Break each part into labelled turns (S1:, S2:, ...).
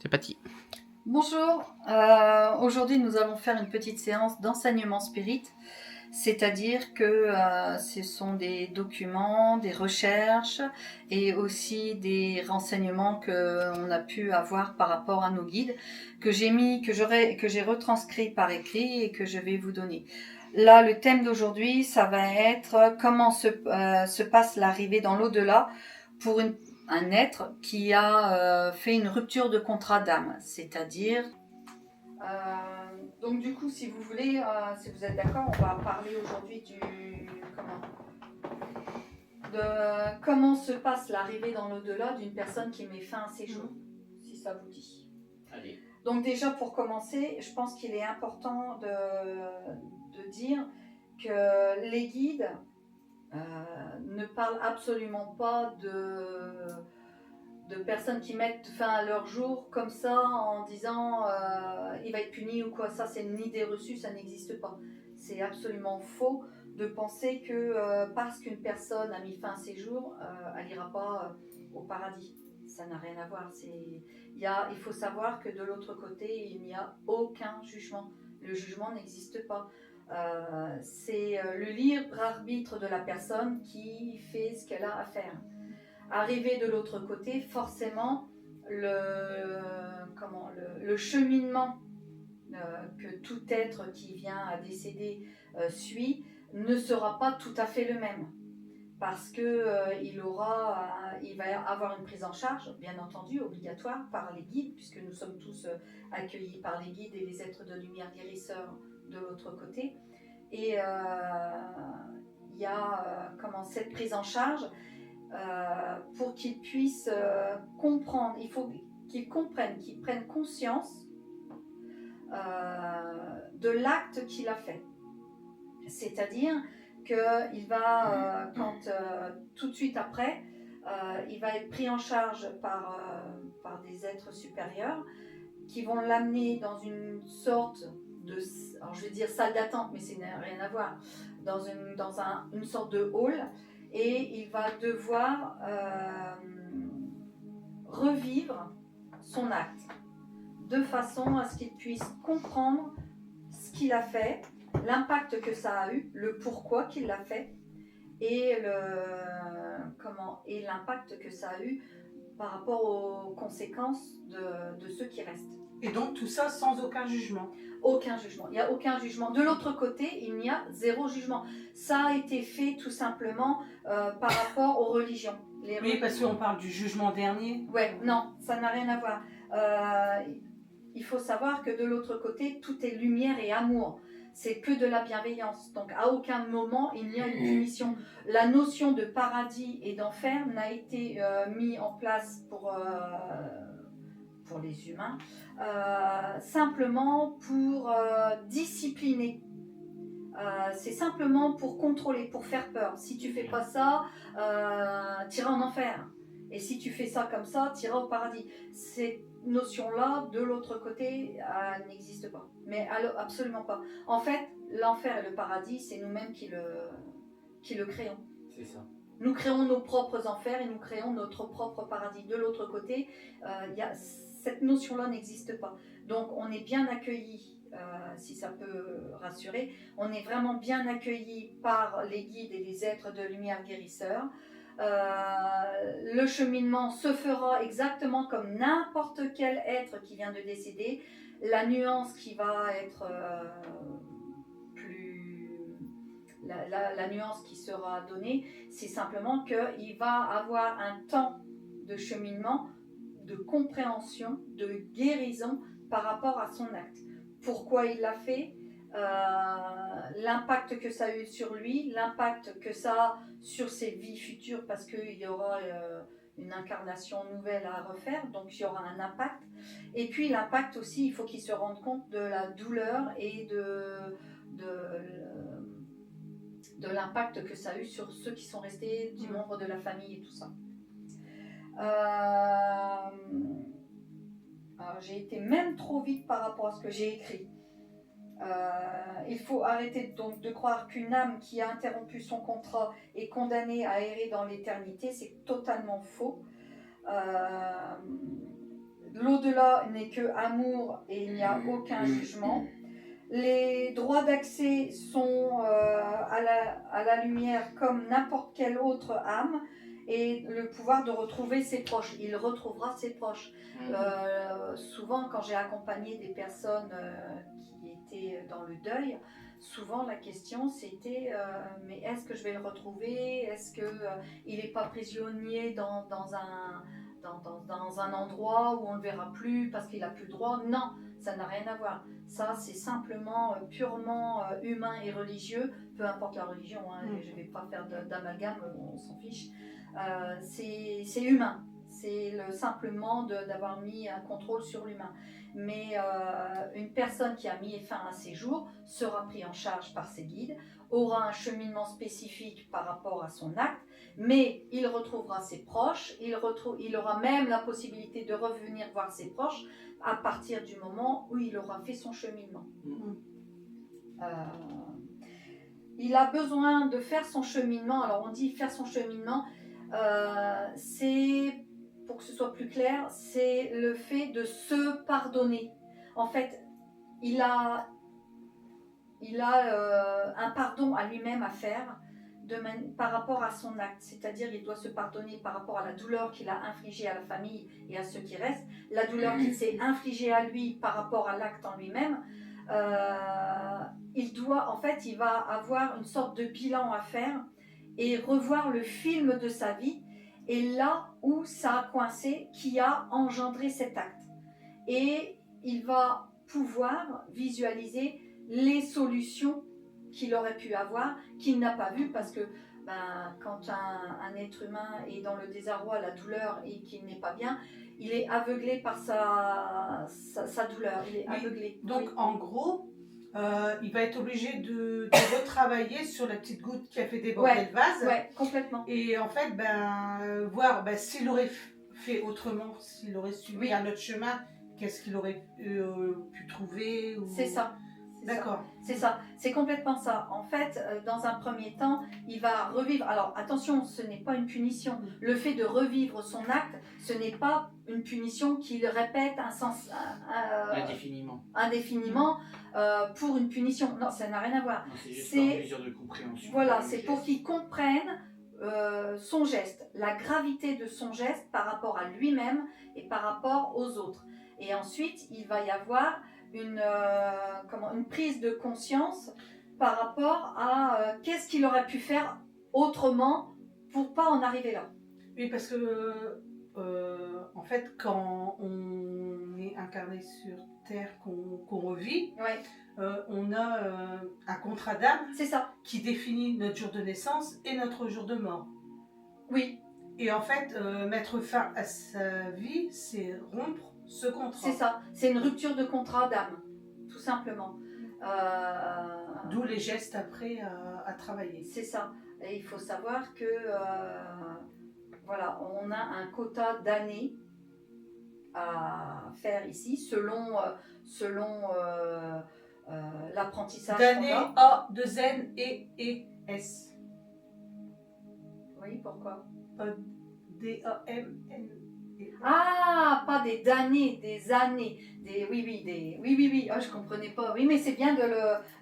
S1: C'est parti.
S2: Bonjour, aujourd'hui nous allons faire une petite séance d'enseignement spirit, c'est-à-dire que ce sont des documents, des recherches et aussi des renseignements qu'on a pu avoir par rapport à nos guides, que j'ai retranscrit par écrit et que je vais vous donner. Là, le thème d'aujourd'hui, ça va être comment se passe l'arrivée dans l'au-delà pour un être qui a fait une rupture de contrat d'âme, c'est-à-dire... donc du coup, si vous voulez, si vous êtes d'accord, on va parler aujourd'hui de comment se passe l'arrivée dans l'au-delà d'une personne qui met fin à ses jours, si ça vous dit.
S1: Allez.
S2: Donc déjà, pour commencer, je pense qu'il est important de dire que les guides ne parlent absolument pas de personnes qui mettent fin à leur jour comme ça en disant il va être puni ou quoi. Ça, c'est une idée reçue, ça n'existe pas. C'est absolument faux de penser que parce qu'une personne a mis fin à ses jours, elle n'ira pas au paradis. Ça n'a rien à voir. Il faut savoir que de l'autre côté, il n'y a aucun jugement. Le jugement n'existe pas. C'est le libre arbitre de la personne qui fait ce qu'elle a à faire. Arrivé de l'autre côté, forcément, le cheminement que tout être qui vient à décéder suit ne sera pas tout à fait le même. Parce que il va avoir une prise en charge, bien entendu, obligatoire par les guides, puisque nous sommes tous accueillis par les guides et les êtres de lumière guérisseurs de l'autre côté. Et il y a cette prise en charge. Pour qu'ils puissent comprendre, il faut qu'ils comprennent, qu'ils prennent conscience de l'acte qu'il a fait. C'est-à-dire qu'il va, tout de suite après, il va être pris en charge par des êtres supérieurs qui vont l'amener dans une sorte de, alors je vais dire salle d'attente, mais ça n'a rien à voir, dans une sorte de hall, et il va devoir revivre son acte de façon à ce qu'il puisse comprendre ce qu'il a fait, l'impact que ça a eu, le pourquoi qu'il l'a fait et l'impact que ça a eu par rapport aux conséquences de ceux qui restent.
S3: Et donc tout ça sans aucun jugement.
S2: Aucun jugement, il n'y a aucun jugement. De l'autre côté, il n'y a zéro jugement. Ça a été fait tout simplement par rapport aux religions.
S3: Oui, parce qu'on parle du jugement dernier.
S2: Ouais, non, ça n'a rien à voir. Il faut savoir que de l'autre côté, tout est lumière et amour. C'est que de la bienveillance. Donc à aucun moment, il n'y a une punition. La notion de paradis et d'enfer n'a été mise en place pour les humains, simplement pour discipliner. C'est simplement pour contrôler, pour faire peur. Si tu fais pas ça, tu iras en enfer. Et si tu fais ça comme ça, tu iras au paradis. Cette notion-là, de l'autre côté, n'existe pas. Mais absolument pas. En fait, l'enfer et le paradis, c'est nous-mêmes qui le créons.
S1: C'est ça.
S2: Nous créons nos propres enfers et nous créons notre propre paradis. De l'autre côté, cette notion-là n'existe pas. Donc on est bien accueillis, si ça peut rassurer, on est vraiment bien accueillis par les guides et les êtres de lumière guérisseurs. Le cheminement se fera exactement comme n'importe quel être qui vient de décéder. La nuance qui va être la nuance qui sera donnée, c'est simplement qu'il va avoir un temps de cheminement, de compréhension, de guérison par rapport à son acte. Pourquoi il l'a fait, l'impact que ça a eu sur lui, l'impact que ça a sur ses vies futures, parce qu'il y aura une incarnation nouvelle à refaire, donc il y aura un impact. Et puis l'impact aussi, il faut qu'il se rende compte de la douleur et de l'impact que ça a eu sur ceux qui sont restés, du membre de la famille et tout ça. Alors j'ai été même trop vite par rapport à ce que j'ai écrit. Il faut arrêter donc de croire qu'une âme qui a interrompu son contrat est condamnée à errer dans l'éternité. C'est totalement faux. L'au-delà cela n'est que amour et il n'y a aucun jugement. Les droits d'accès sont à la lumière comme n'importe quelle autre âme et le pouvoir de retrouver ses proches. Il retrouvera ses proches. Souvent, quand j'ai accompagné des personnes qui étaient dans le deuil, souvent la question c'était mais est-ce que je vais le retrouver? Est-ce qu'il n'est pas prisonnier dans un endroit où on ne le verra plus parce qu'il n'a plus le droit? Non, ça n'a rien à voir. Ça, c'est simplement purement humain et religieux, peu importe la religion, hein, je ne vais pas faire d'amalgame, on s'en fiche. C'est humain, c'est simplement d'avoir mis un contrôle sur l'humain. Mais une personne qui a mis fin à ses jours sera prise en charge par ses guides, aura un cheminement spécifique par rapport à son acte, mais il retrouvera ses proches, il aura même la possibilité de revenir voir ses proches à partir du moment où il aura fait son cheminement. Il a besoin de faire son cheminement. Alors on dit faire son cheminement, c'est, pour que ce soit plus clair, c'est le fait de se pardonner. En fait, il a un pardon à lui-même à faire par rapport à son acte, c'est-à-dire il doit se pardonner par rapport à la douleur qu'il a infligée à la famille et à ceux qui restent, la douleur qu'il s'est infligée à lui par rapport à l'acte en lui-même. Il va avoir une sorte de bilan à faire et revoir le film de sa vie et là où ça a coincé, qui a engendré cet acte. Et il va pouvoir visualiser les solutions qu'il aurait pu avoir, qu'il n'a pas vues, parce que quand un être humain est dans le désarroi, la douleur et qu'il n'est pas bien, il est aveuglé par sa douleur, il est aveuglé.
S3: Donc en gros, il va être obligé de retravailler sur la petite goutte qui a fait déborder le vase.
S2: Ouais, complètement.
S3: Et en fait, voir s'il aurait fait autrement, s'il aurait suivi un autre chemin, qu'est-ce qu'il aurait pu trouver ou...
S2: C'est ça.
S3: D'accord.
S2: C'est ça, c'est complètement ça. En fait, dans un premier temps, il va revivre. Alors attention, ce n'est pas une punition. Le fait de revivre son acte, ce n'est pas une punition qu'il répète indéfiniment pour une punition. Non, ça n'a rien à voir.
S1: Non, c'est juste par mesure de compréhension.
S2: Voilà, c'est pour qu'il comprenne son geste, la gravité de son geste par rapport à lui-même et par rapport aux autres. Et ensuite, il va y avoir une prise de conscience par rapport à qu'est-ce qu'il aurait pu faire autrement pour pas en arriver là.
S3: Oui, parce que en fait, quand on est incarné sur Terre, qu'on revit, on a un contrat d'âme qui définit notre jour de naissance et notre jour de mort.
S2: Oui.
S3: Et en fait, mettre fin à sa vie, c'est rompre ce contrat.
S2: C'est ça, c'est une rupture de contrat d'âme, tout simplement.
S3: D'où les gestes après à travailler.
S2: C'est ça. Et il faut savoir que on a un quota d'années à faire ici selon l'apprentissage.
S3: D'années A, de N et S.
S2: Oui, pourquoi?
S3: D-A-M-N.
S2: Ah, pas des années, des années. Oui. Oh, je comprenais pas. Oui, mais c'est bien de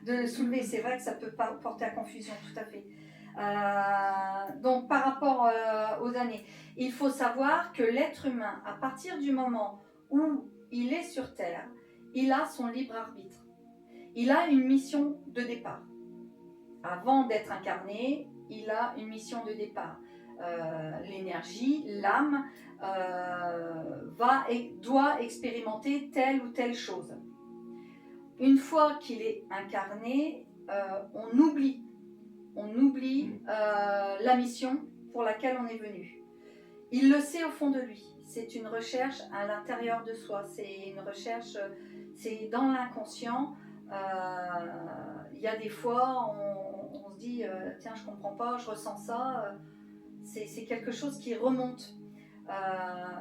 S2: le soulever. C'est vrai que ça peut porter à confusion, tout à fait. Donc, par rapport aux années, il faut savoir que l'être humain, à partir du moment où il est sur Terre, il a son libre arbitre. Il a une mission de départ. Avant d'être incarné, il a une mission de départ. L'énergie, l'âme doit expérimenter telle ou telle chose. Une fois qu'il est incarné, on oublie la mission pour laquelle on est venu. Il le sait au fond de lui. C'est une recherche à l'intérieur de soi. C'est une recherche, c'est dans l'inconscient. Il y a des fois, on se dit tiens, je comprends pas, je ressens ça. C'est quelque chose qui remonte.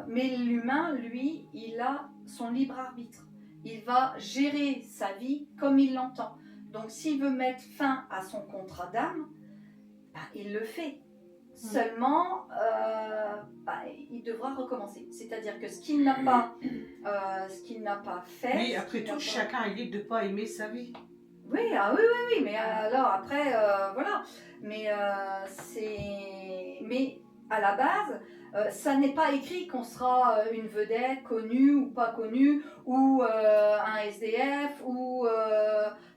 S2: Mais l'humain, lui, il a son libre arbitre. Il va gérer sa vie comme il l'entend. Donc s'il veut mettre fin à son contrat d'âme, il le fait. Seulement, il devra recommencer. C'est-à-dire que ce qu'il n'a pas fait...
S3: Oui, après tout, chacun est libre de ne pas aimer sa vie.
S2: Oui, oui, mais alors après, voilà. Mais mais à la base, ça n'est pas écrit qu'on sera une vedette connue ou pas connue, ou un SDF, ou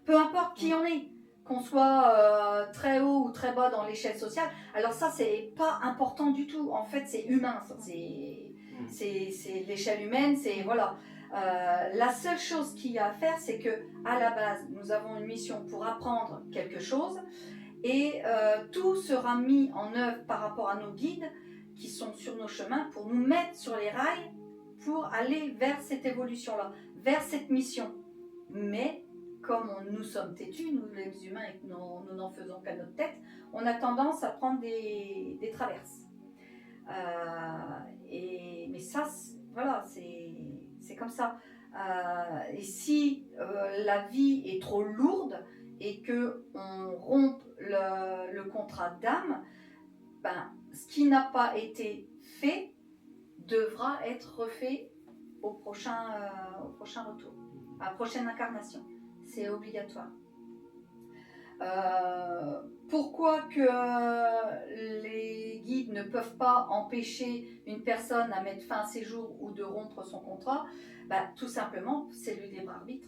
S2: peu importe qui on est, qu'on soit très haut ou très bas dans l'échelle sociale. Alors ça, c'est pas important du tout. En fait, c'est humain. C'est l'échelle humaine, c'est voilà. La seule chose qu'il y a à faire, c'est que à la base, nous avons une mission pour apprendre quelque chose et tout sera mis en œuvre par rapport à nos guides qui sont sur nos chemins pour nous mettre sur les rails pour aller vers cette évolution-là, vers cette mission. Mais comme nous sommes têtus, nous les humains, et que nous n'en faisons qu'à notre tête, on a tendance à prendre des traverses. Mais ça, voilà, c'est comme ça. Et si la vie est trop lourde et qu'on rompt le contrat d'âme, ce qui n'a pas été fait devra être refait au prochain retour, à la prochaine incarnation. C'est obligatoire. Pourquoi que les guides ne peuvent pas empêcher une personne à mettre fin à ses jours ou de rompre son contrat? Tout simplement, c'est le libre arbitre.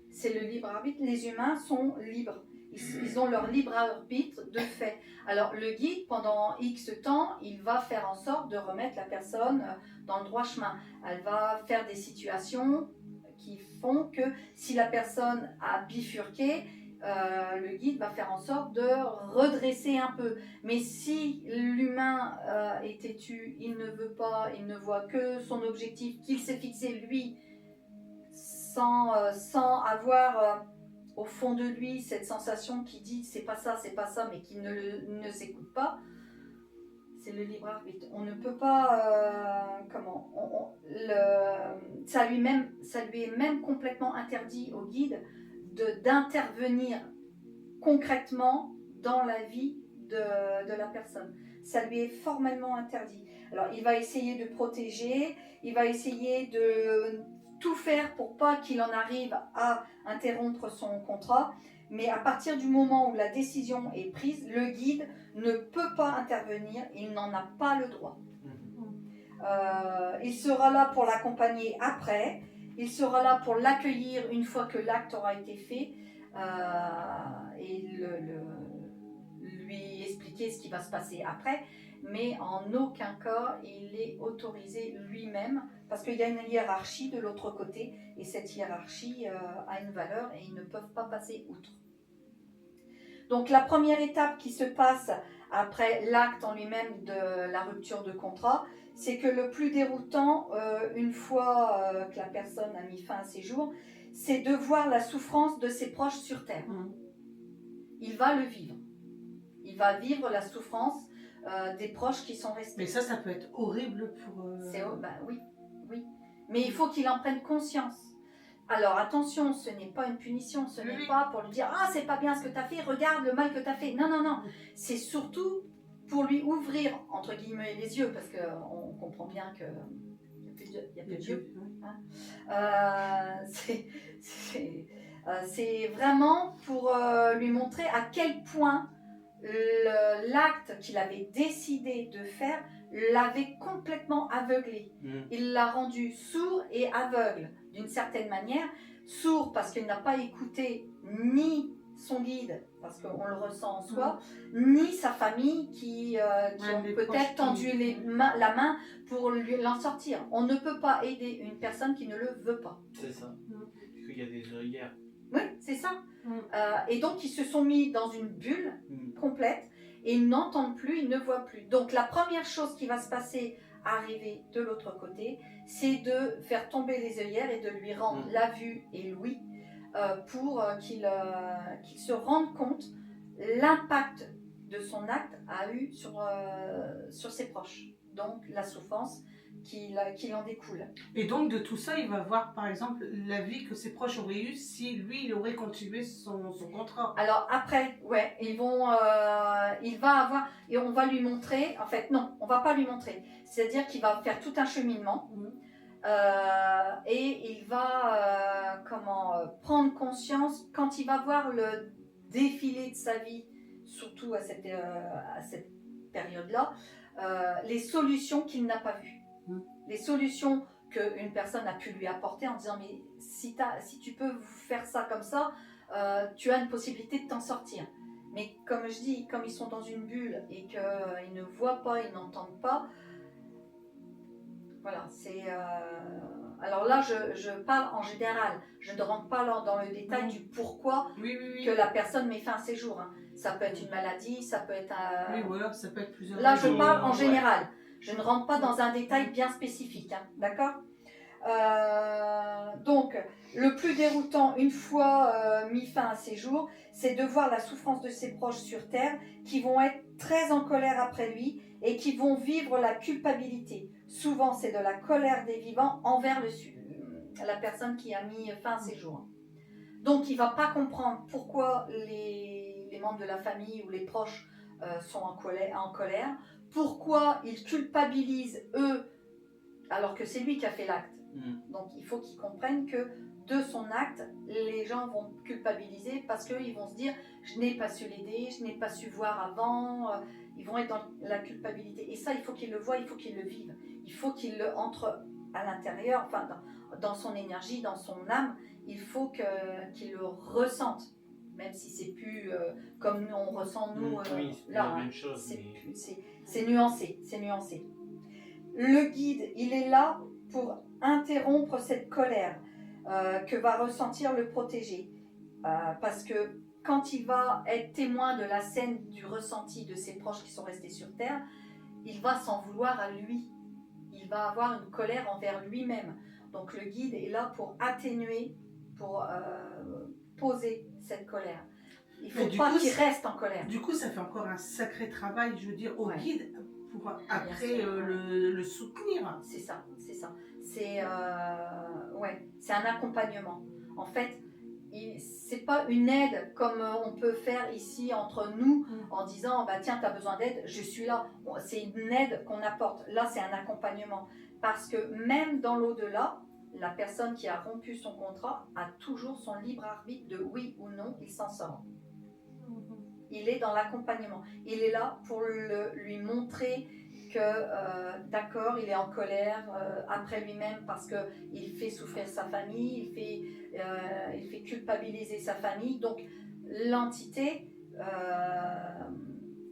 S2: C'est le libre arbitre. Les humains sont libres. Ils ont leur libre arbitre de fait. Alors le guide, pendant X temps, il va faire en sorte de remettre la personne dans le droit chemin. Elle va faire des situations qui font que si la personne a bifurqué, le guide va faire en sorte de redresser un peu. Mais si l'humain est têtu, il ne veut pas, il ne voit que son objectif qu'il s'est fixé lui, sans avoir au fond de lui cette sensation qui dit c'est pas ça, mais qui ne s'écoute pas, c'est le libre arbitre. On ne peut pas ça lui est même complètement interdit au guide d'intervenir concrètement dans la vie de la personne. Ça lui est formellement interdit. Alors il va essayer de protéger, il va essayer de tout faire pour pas qu'il en arrive à interrompre son contrat, mais à partir du moment où la décision est prise, le guide ne peut pas intervenir, il n'en a pas le droit. Il sera là pour l'accompagner après, il sera là pour l'accueillir une fois que l'acte aura été fait et lui expliquer ce qui va se passer après, mais en aucun cas il est autorisé lui-même, parce qu'il y a une hiérarchie de l'autre côté et cette hiérarchie a une valeur et ils ne peuvent pas passer outre. Donc la première étape qui se passe après l'acte en lui-même de la rupture de contrat, c'est que le plus déroutant, une fois que la personne a mis fin à ses jours, c'est de voir la souffrance de ses proches sur Terre. Il va le vivre. Il va vivre la souffrance des proches qui sont restés.
S3: Mais ça peut être horrible pour...
S2: Oui. Mais il faut qu'il en prenne conscience. Alors attention, ce n'est pas une punition, ce n'est pas pour lui dire « Ah, c'est pas bien ce que tu as fait, regarde le mal que tu as fait ». Non. C'est surtout pour lui ouvrir, entre guillemets, les yeux, parce qu'on comprend bien qu'il n'y a plus de Dieu. Hein. C'est vraiment pour lui montrer à quel point l'acte qu'il avait décidé de faire l'avait complètement aveuglé. Il l'a rendu sourd et aveugle d'une certaine manière. Sourd parce qu'il n'a pas écouté ni son guide, parce qu'on le ressent en soi, ni sa famille qui ont peut-être tendu la main pour l'en sortir. On ne peut pas aider une personne qui ne le veut pas.
S1: C'est ça. Parce qu'il y a des œillères.
S2: Oui, c'est ça. Et donc, ils se sont mis dans une bulle complète et ils n'entendent plus, ils ne voient plus. Donc, la première chose qui va se passer, arriver de l'autre côté, c'est de faire tomber les œillères et de lui rendre la vue et l'ouïe pour qu'il se rende compte l'impact de son acte a eu sur ses proches. Donc, la souffrance qui en découle.
S3: Et donc de tout ça, il va voir par exemple la vie que ses proches auraient eue si lui, il aurait continué son contrat.
S2: Alors après, ouais, il va avoir, et on va lui montrer, en fait non, on va pas lui montrer, c'est-à-dire qu'il va faire tout un cheminement et il va prendre conscience quand il va voir le défilé de sa vie, surtout à cette période-là, les solutions qu'il n'a pas vues. Les solutions qu'une personne a pu lui apporter en disant mais si tu peux faire ça comme ça, tu as une possibilité de t'en sortir. Mais comme je dis, comme ils sont dans une bulle et qu'ils ne voient pas, ils n'entendent pas, voilà, c'est... Alors là, je parle en général, je ne rentre pas dans le détail du pourquoi que la personne met fin à ses jours. Hein. Ça peut être une maladie, ça peut être un...
S3: Oui, voilà, ça peut être plusieurs...
S2: Là, je parle en général. Je ne rentre pas dans un détail bien spécifique, hein, d'accord ? Donc, le plus déroutant, une fois mis fin à ses jours, c'est de voir la souffrance de ses proches sur Terre qui vont être très en colère après lui et qui vont vivre la culpabilité. Souvent, c'est de la colère des vivants envers la personne qui a mis fin à ses jours. Donc, il ne va pas comprendre pourquoi les membres de la famille ou les proches sont en colère. Pourquoi ils culpabilisent eux alors que c'est lui qui a fait l'acte. Donc il faut qu'ils comprennent que de son acte, les gens vont culpabiliser parce qu'ils vont se dire je n'ai pas su l'aider, je n'ai pas su voir avant, ils vont être dans la culpabilité. Et ça, il faut qu'ils le voient, il faut qu'ils le vivent. Il faut qu'ils le entrent à l'intérieur, enfin dans son énergie, dans son âme, il faut qu'ils le ressentent. Même si c'est plus comme nous on ressent nous
S1: oui, c'est
S2: là,
S1: la même chose,
S2: c'est nuancé, c'est nuancé. Le guide, il est là pour interrompre cette colère que va ressentir le protégé, parce que quand il va être témoin de la scène du ressenti de ses proches qui sont restés sur Terre, il va s'en vouloir à lui. Il va avoir une colère envers lui-même. Donc le guide est là pour atténuer, pour poser cette colère. Il ne faut pas qu'il reste en colère.
S3: Du coup, ça fait encore un sacré travail, je veux dire, au guide pour après le soutenir.
S2: C'est ça, c'est ça. C'est un accompagnement. En fait, c'est pas une aide comme on peut faire ici entre nous en disant bah tiens, tu as besoin d'aide, je suis là. C'est une aide qu'on apporte. Là, c'est un accompagnement. Parce que même dans l'au-delà, la personne qui a rompu son contrat a toujours son libre arbitre de oui ou non, il s'en sort. Il est dans l'accompagnement. Il est là pour lui montrer que, d'accord, il est en colère après lui-même parce qu'il fait souffrir sa famille, il fait culpabiliser sa famille. Donc, l'entité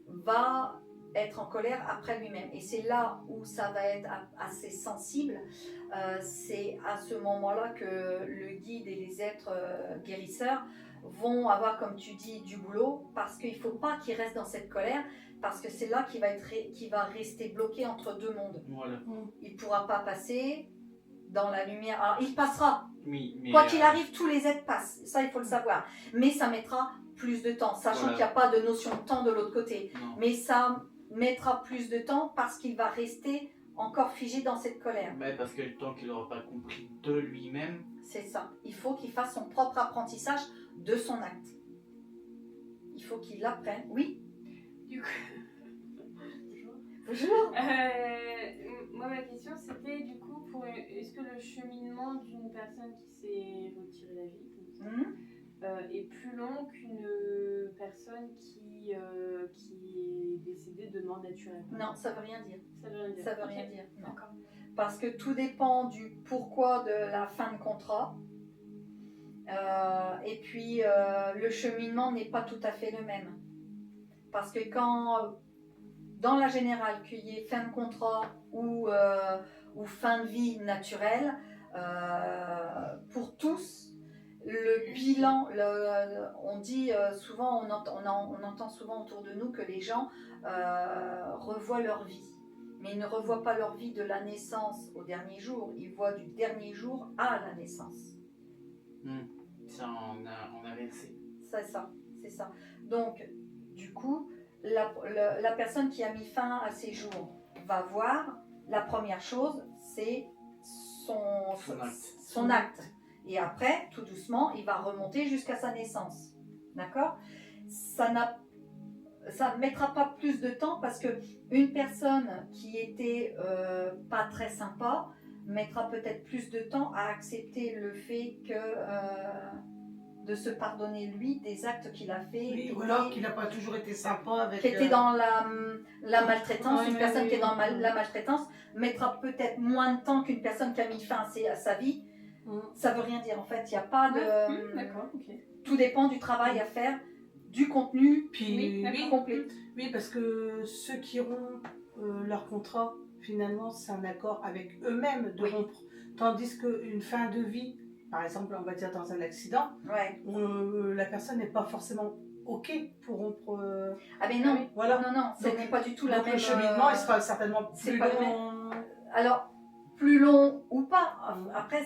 S2: va être en colère après lui-même. Et c'est là où ça va être assez sensible. C'est à ce moment-là que le guide et les êtres guérisseurs vont avoir, comme tu dis, du boulot, parce qu'il ne faut pas qu'il reste dans cette colère, parce que c'est là qu'il va rester bloqué entre deux mondes.
S1: Voilà.
S2: Il ne pourra pas passer dans la lumière. Alors, il passera.
S1: Oui, mais
S2: quoi qu'il arrive, tous les êtres passent. Ça, il faut le savoir. Mais ça mettra plus de temps, sachant qu'il n'y a pas de notion de temps de l'autre côté.
S1: Non.
S2: Mais ça mettra plus de temps parce qu'il va rester encore figé dans cette colère.
S1: Mais parce que tant qu'il n'aura pas compris de lui-même...
S2: C'est ça. Il faut qu'il fasse son propre apprentissage de son acte. Il faut qu'il l'apprenne. Oui.
S4: Du coup...
S2: Bonjour.
S4: Moi, ma question, c'était du coup, est-ce que le cheminement d'une personne qui s'est retirée la vie est plus long qu'une personne qui est décédée de mort naturelle?
S2: Non, ça veut rien dire.
S4: Ça veut rien dire.
S2: Ça veut rien dire. Non.
S4: D'accord.
S2: Parce que tout dépend du pourquoi de la fin de contrat. Et puis, le cheminement n'est pas tout à fait le même. Parce que quand, dans la générale, qu'il y ait fin de contrat ou fin de vie naturelle, pour tous, le bilan, on dit souvent, on entend souvent autour de nous que les gens revoient leur vie. Mais ils ne revoient pas leur vie de la naissance au dernier jour, ils voient du dernier jour à la naissance.
S1: Ça, on a versé.
S2: C'est ça, c'est ça. Donc, du coup, la personne qui a mis fin à ses jours va voir, la première chose, c'est
S1: son
S2: acte. Et après, tout doucement, il va remonter jusqu'à sa naissance. D'accord ? Ça ne mettra pas plus de temps parce que une personne qui était pas très sympa mettra peut-être plus de temps à accepter le fait que de se pardonner lui des actes qu'il a fait.
S3: Oui, ou alors qu'il n'a pas toujours été sympa avec...
S2: Qui était dans la maltraitance. Une personne qui est dans la maltraitance mettra peut-être moins de temps qu'une personne qui a mis fin à sa vie. Ça veut rien dire en fait. Il n'y a pas de...
S4: D'accord, ok.
S2: Tout dépend du travail à faire, du contenu complet.
S3: Oui, parce que ceux qui rompent leur contrat, finalement, c'est un accord avec eux-mêmes de rompre. Tandis qu'une fin de vie, par exemple, on va dire dans un accident, la personne n'est pas forcément OK pour rompre.
S2: Ah mais non,
S3: voilà.
S2: Non, ce n'est pas du tout la même...
S3: Le cheminement, il sera certainement plus
S2: long. Alors, plus long ou pas, après...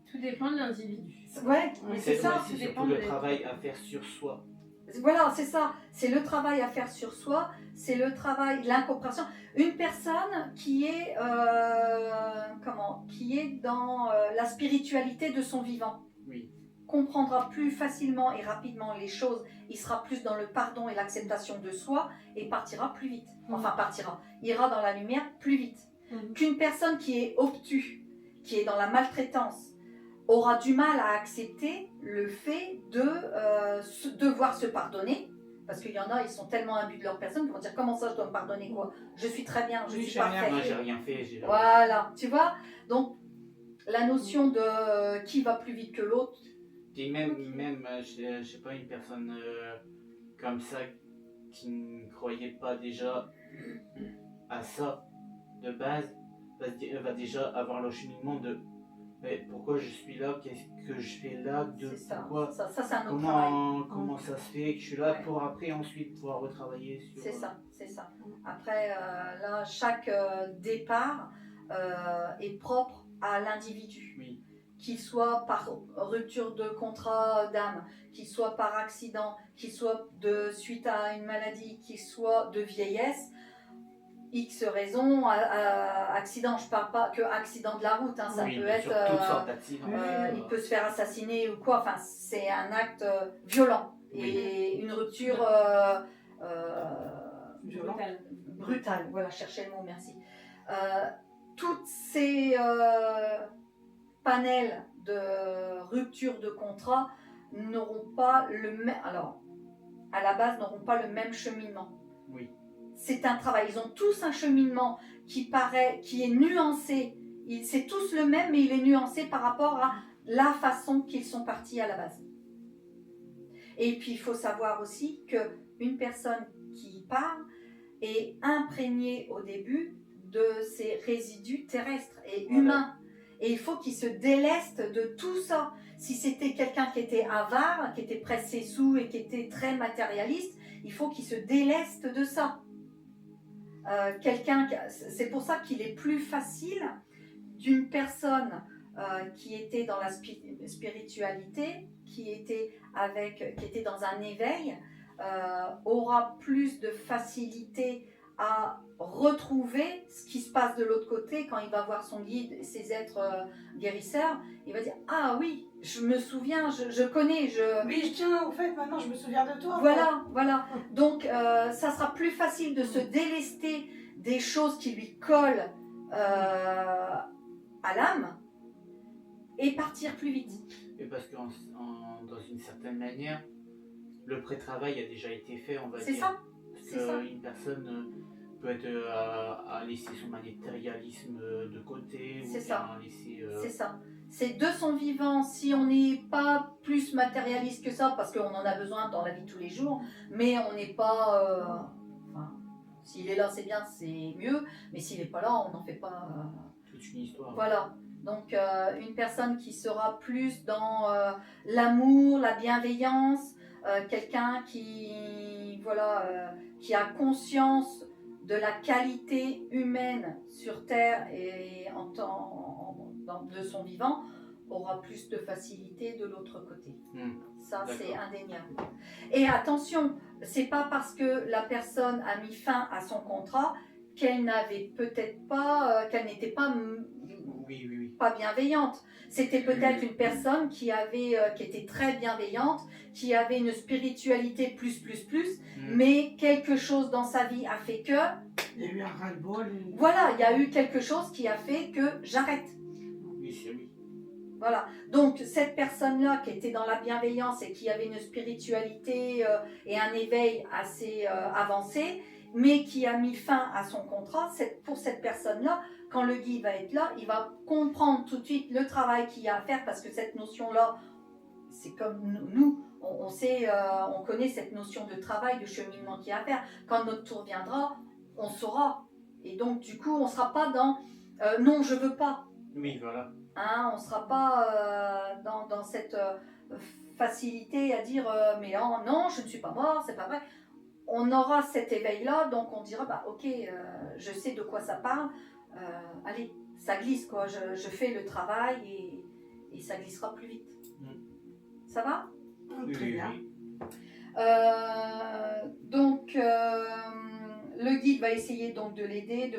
S4: Tout dépend de l'individu.
S2: Ouais, mais c'est ça.
S1: C'est surtout le travail à faire sur soi.
S2: Voilà, c'est ça. C'est le travail à faire sur soi, c'est le travail, l'incompréhension. Une personne qui est, dans la spiritualité de son vivant, comprendra plus facilement et rapidement les choses. Il sera plus dans le pardon et l'acceptation de soi et partira plus vite. Enfin, ira dans la lumière plus vite. Qu'une personne qui est obtuse, qui est dans la maltraitance, aura du mal à accepter le fait de devoir se pardonner, parce qu'il y en a, ils sont tellement imbus de leur personne qu'ils vont dire comment ça je dois me pardonner quoi, je suis très bien, je suis parfaite.
S1: Moi j'ai rien fait.
S2: Voilà, tu vois, donc la notion de qui va plus vite que l'autre.
S1: Et même je sais pas, une personne comme ça qui ne croyait pas déjà à ça de base va déjà avoir le cheminement de mais pourquoi je suis là, qu'est-ce que je fais là, pourquoi,
S2: ça c'est un autre travail.
S1: Comment ça se fait que je suis là pour après ensuite pouvoir retravailler sur...
S2: C'est ça. Après, là, chaque départ est propre à l'individu.
S1: Oui.
S2: Qu'il soit par rupture de contrat d'âme, qu'il soit par accident, qu'il soit suite à une maladie, qu'il soit de vieillesse, X raisons, accident, je parle pas que accident de la route, ça peut être
S1: toutes sortes d'accidents.
S2: Il peut se faire assassiner ou quoi, enfin c'est un acte violent et une rupture brutale, voilà, cherchez le mot, merci. Toutes ces panels de rupture de contrat n'auront pas le même, alors à la base n'auront pas le même cheminement.
S1: Oui.
S2: C'est un travail, ils ont tous un cheminement qui est nuancé. C'est tous le même, mais il est nuancé par rapport à la façon qu'ils sont partis à la base. Et puis il faut savoir aussi qu'une personne qui part est imprégnée au début de ses résidus terrestres et humains. Et il faut qu'il se déleste de tout ça. Si c'était quelqu'un qui était avare, qui était pressé sous et qui était très matérialiste, il faut qu'il se déleste de ça. C'est pour ça qu'il est plus facile d'une personne qui était dans la spiritualité, qui était dans un éveil, aura plus de facilité à retrouver ce qui se passe de l'autre côté quand il va voir son guide et ses êtres guérisseurs. Il va dire « Ah oui, je me souviens, je connais. »
S3: Oui, tiens, en fait, maintenant je me souviens de toi.
S2: Voilà. Donc, ça sera plus facile de se délester des choses qui lui collent à l'âme et partir plus vite.
S1: Et parce que dans une certaine manière, le pré-travail a déjà été fait, on va dire.
S2: C'est ça.
S1: Une personne peut être à laisser son matérialisme de côté.
S2: C'est
S1: ça.
S2: C'est ça. C'est de son vivant, si on n'est pas plus matérialiste que ça, parce qu'on en a besoin dans la vie de tous les jours, mais on n'est pas... s'il est là, c'est bien, c'est mieux, mais s'il n'est pas là, on n'en fait pas...
S1: toute une histoire.
S2: Voilà. Donc, une personne qui sera plus dans l'amour, la bienveillance, quelqu'un qui a conscience de la qualité humaine sur Terre et de son vivant, aura plus de facilité de l'autre côté. Ça, c'est indéniable. Et attention, c'est pas parce que la personne a mis fin à son contrat qu'elle n'avait peut-être pas, qu'elle n'était pas pas bienveillante. C'était peut-être une personne qui était très bienveillante, qui avait une spiritualité plus, mais quelque chose dans sa vie a fait que...
S3: Il y a eu un ras-le-bol.
S2: Voilà, il y a eu quelque chose qui a fait que j'arrête.
S1: Oui, c'est oui.
S2: Voilà. Donc, cette personne-là qui était dans la bienveillance et qui avait une spiritualité et un éveil assez avancé, mais qui a mis fin à son contrat, pour cette personne-là, quand le guide va être là, il va comprendre tout de suite le travail qu'il y a à faire, parce que cette notion-là, c'est comme nous, on sait, on connaît cette notion de travail, de cheminement qu'il y a à faire. Quand notre tour viendra, on saura. Et donc, du coup, on ne sera pas dans non, je veux pas.
S1: Oui, voilà.
S2: Hein, on ne sera pas dans cette facilité à dire mais non, je ne suis pas mort, c'est pas vrai. On aura cet éveil-là, donc on dira bah ok, je sais de quoi ça parle. Allez, ça glisse quoi. Je fais le travail et ça glissera plus vite. Ça va ?
S3: Très bien.
S2: Donc le guide va essayer donc de l'aider,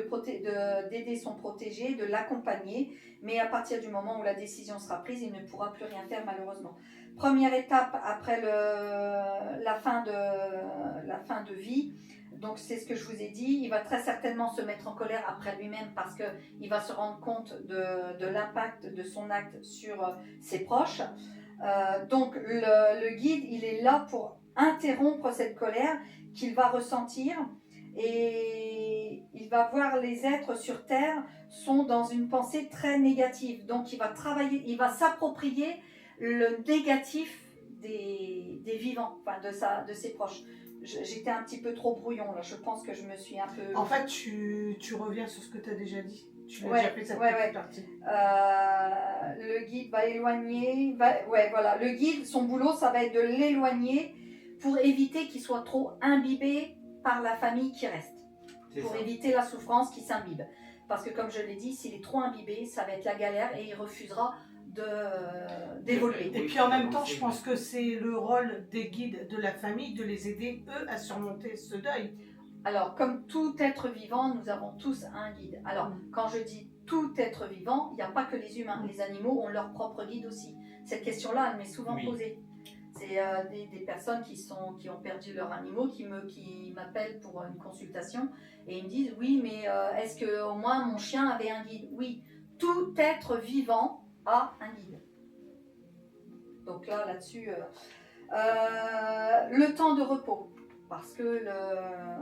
S2: d'aider son protégé, de l'accompagner, mais à partir du moment où la décision sera prise, il ne pourra plus rien faire malheureusement. Première étape après la fin de vie, donc c'est ce que je vous ai dit, il va très certainement se mettre en colère après lui-même parce qu'il va se rendre compte de l'impact de son acte sur ses proches. Donc le guide, il est là pour interrompre cette colère qu'il va ressentir. Et il va voir les êtres sur Terre sont dans une pensée très négative. Donc il va travailler, il va s'approprier le négatif des vivants, enfin de ses proches. J'étais un petit peu trop brouillon là, je pense que je me suis un peu...
S3: En fait, tu reviens sur ce que tu as déjà dit. Tu l'as déjà fait cette petite partie.
S2: Le guide va éloigner... voilà. Le guide, son boulot, ça va être de l'éloigner pour éviter qu'il soit trop imbibé par la famille qui reste, pour éviter la souffrance qui s'imbibe. Parce que comme je l'ai dit, s'il est trop imbibé, ça va être la galère et il refusera d'évoluer.
S3: Et puis en même temps, je pense que c'est le rôle des guides de la famille de les aider, eux, à surmonter ce deuil.
S2: Alors, comme tout être vivant, nous avons tous un guide. Alors, quand je dis tout être vivant, il n'y a pas que les humains. Les animaux ont leur propre guide aussi. Cette question-là, elle m'est souvent posée. C'est des personnes qui ont perdu leurs animaux qui m'appellent pour une consultation et ils me disent oui, mais est-ce que au moins mon chien avait un guide? Oui, tout être vivant a un guide. Donc là-dessus, le temps de repos, parce que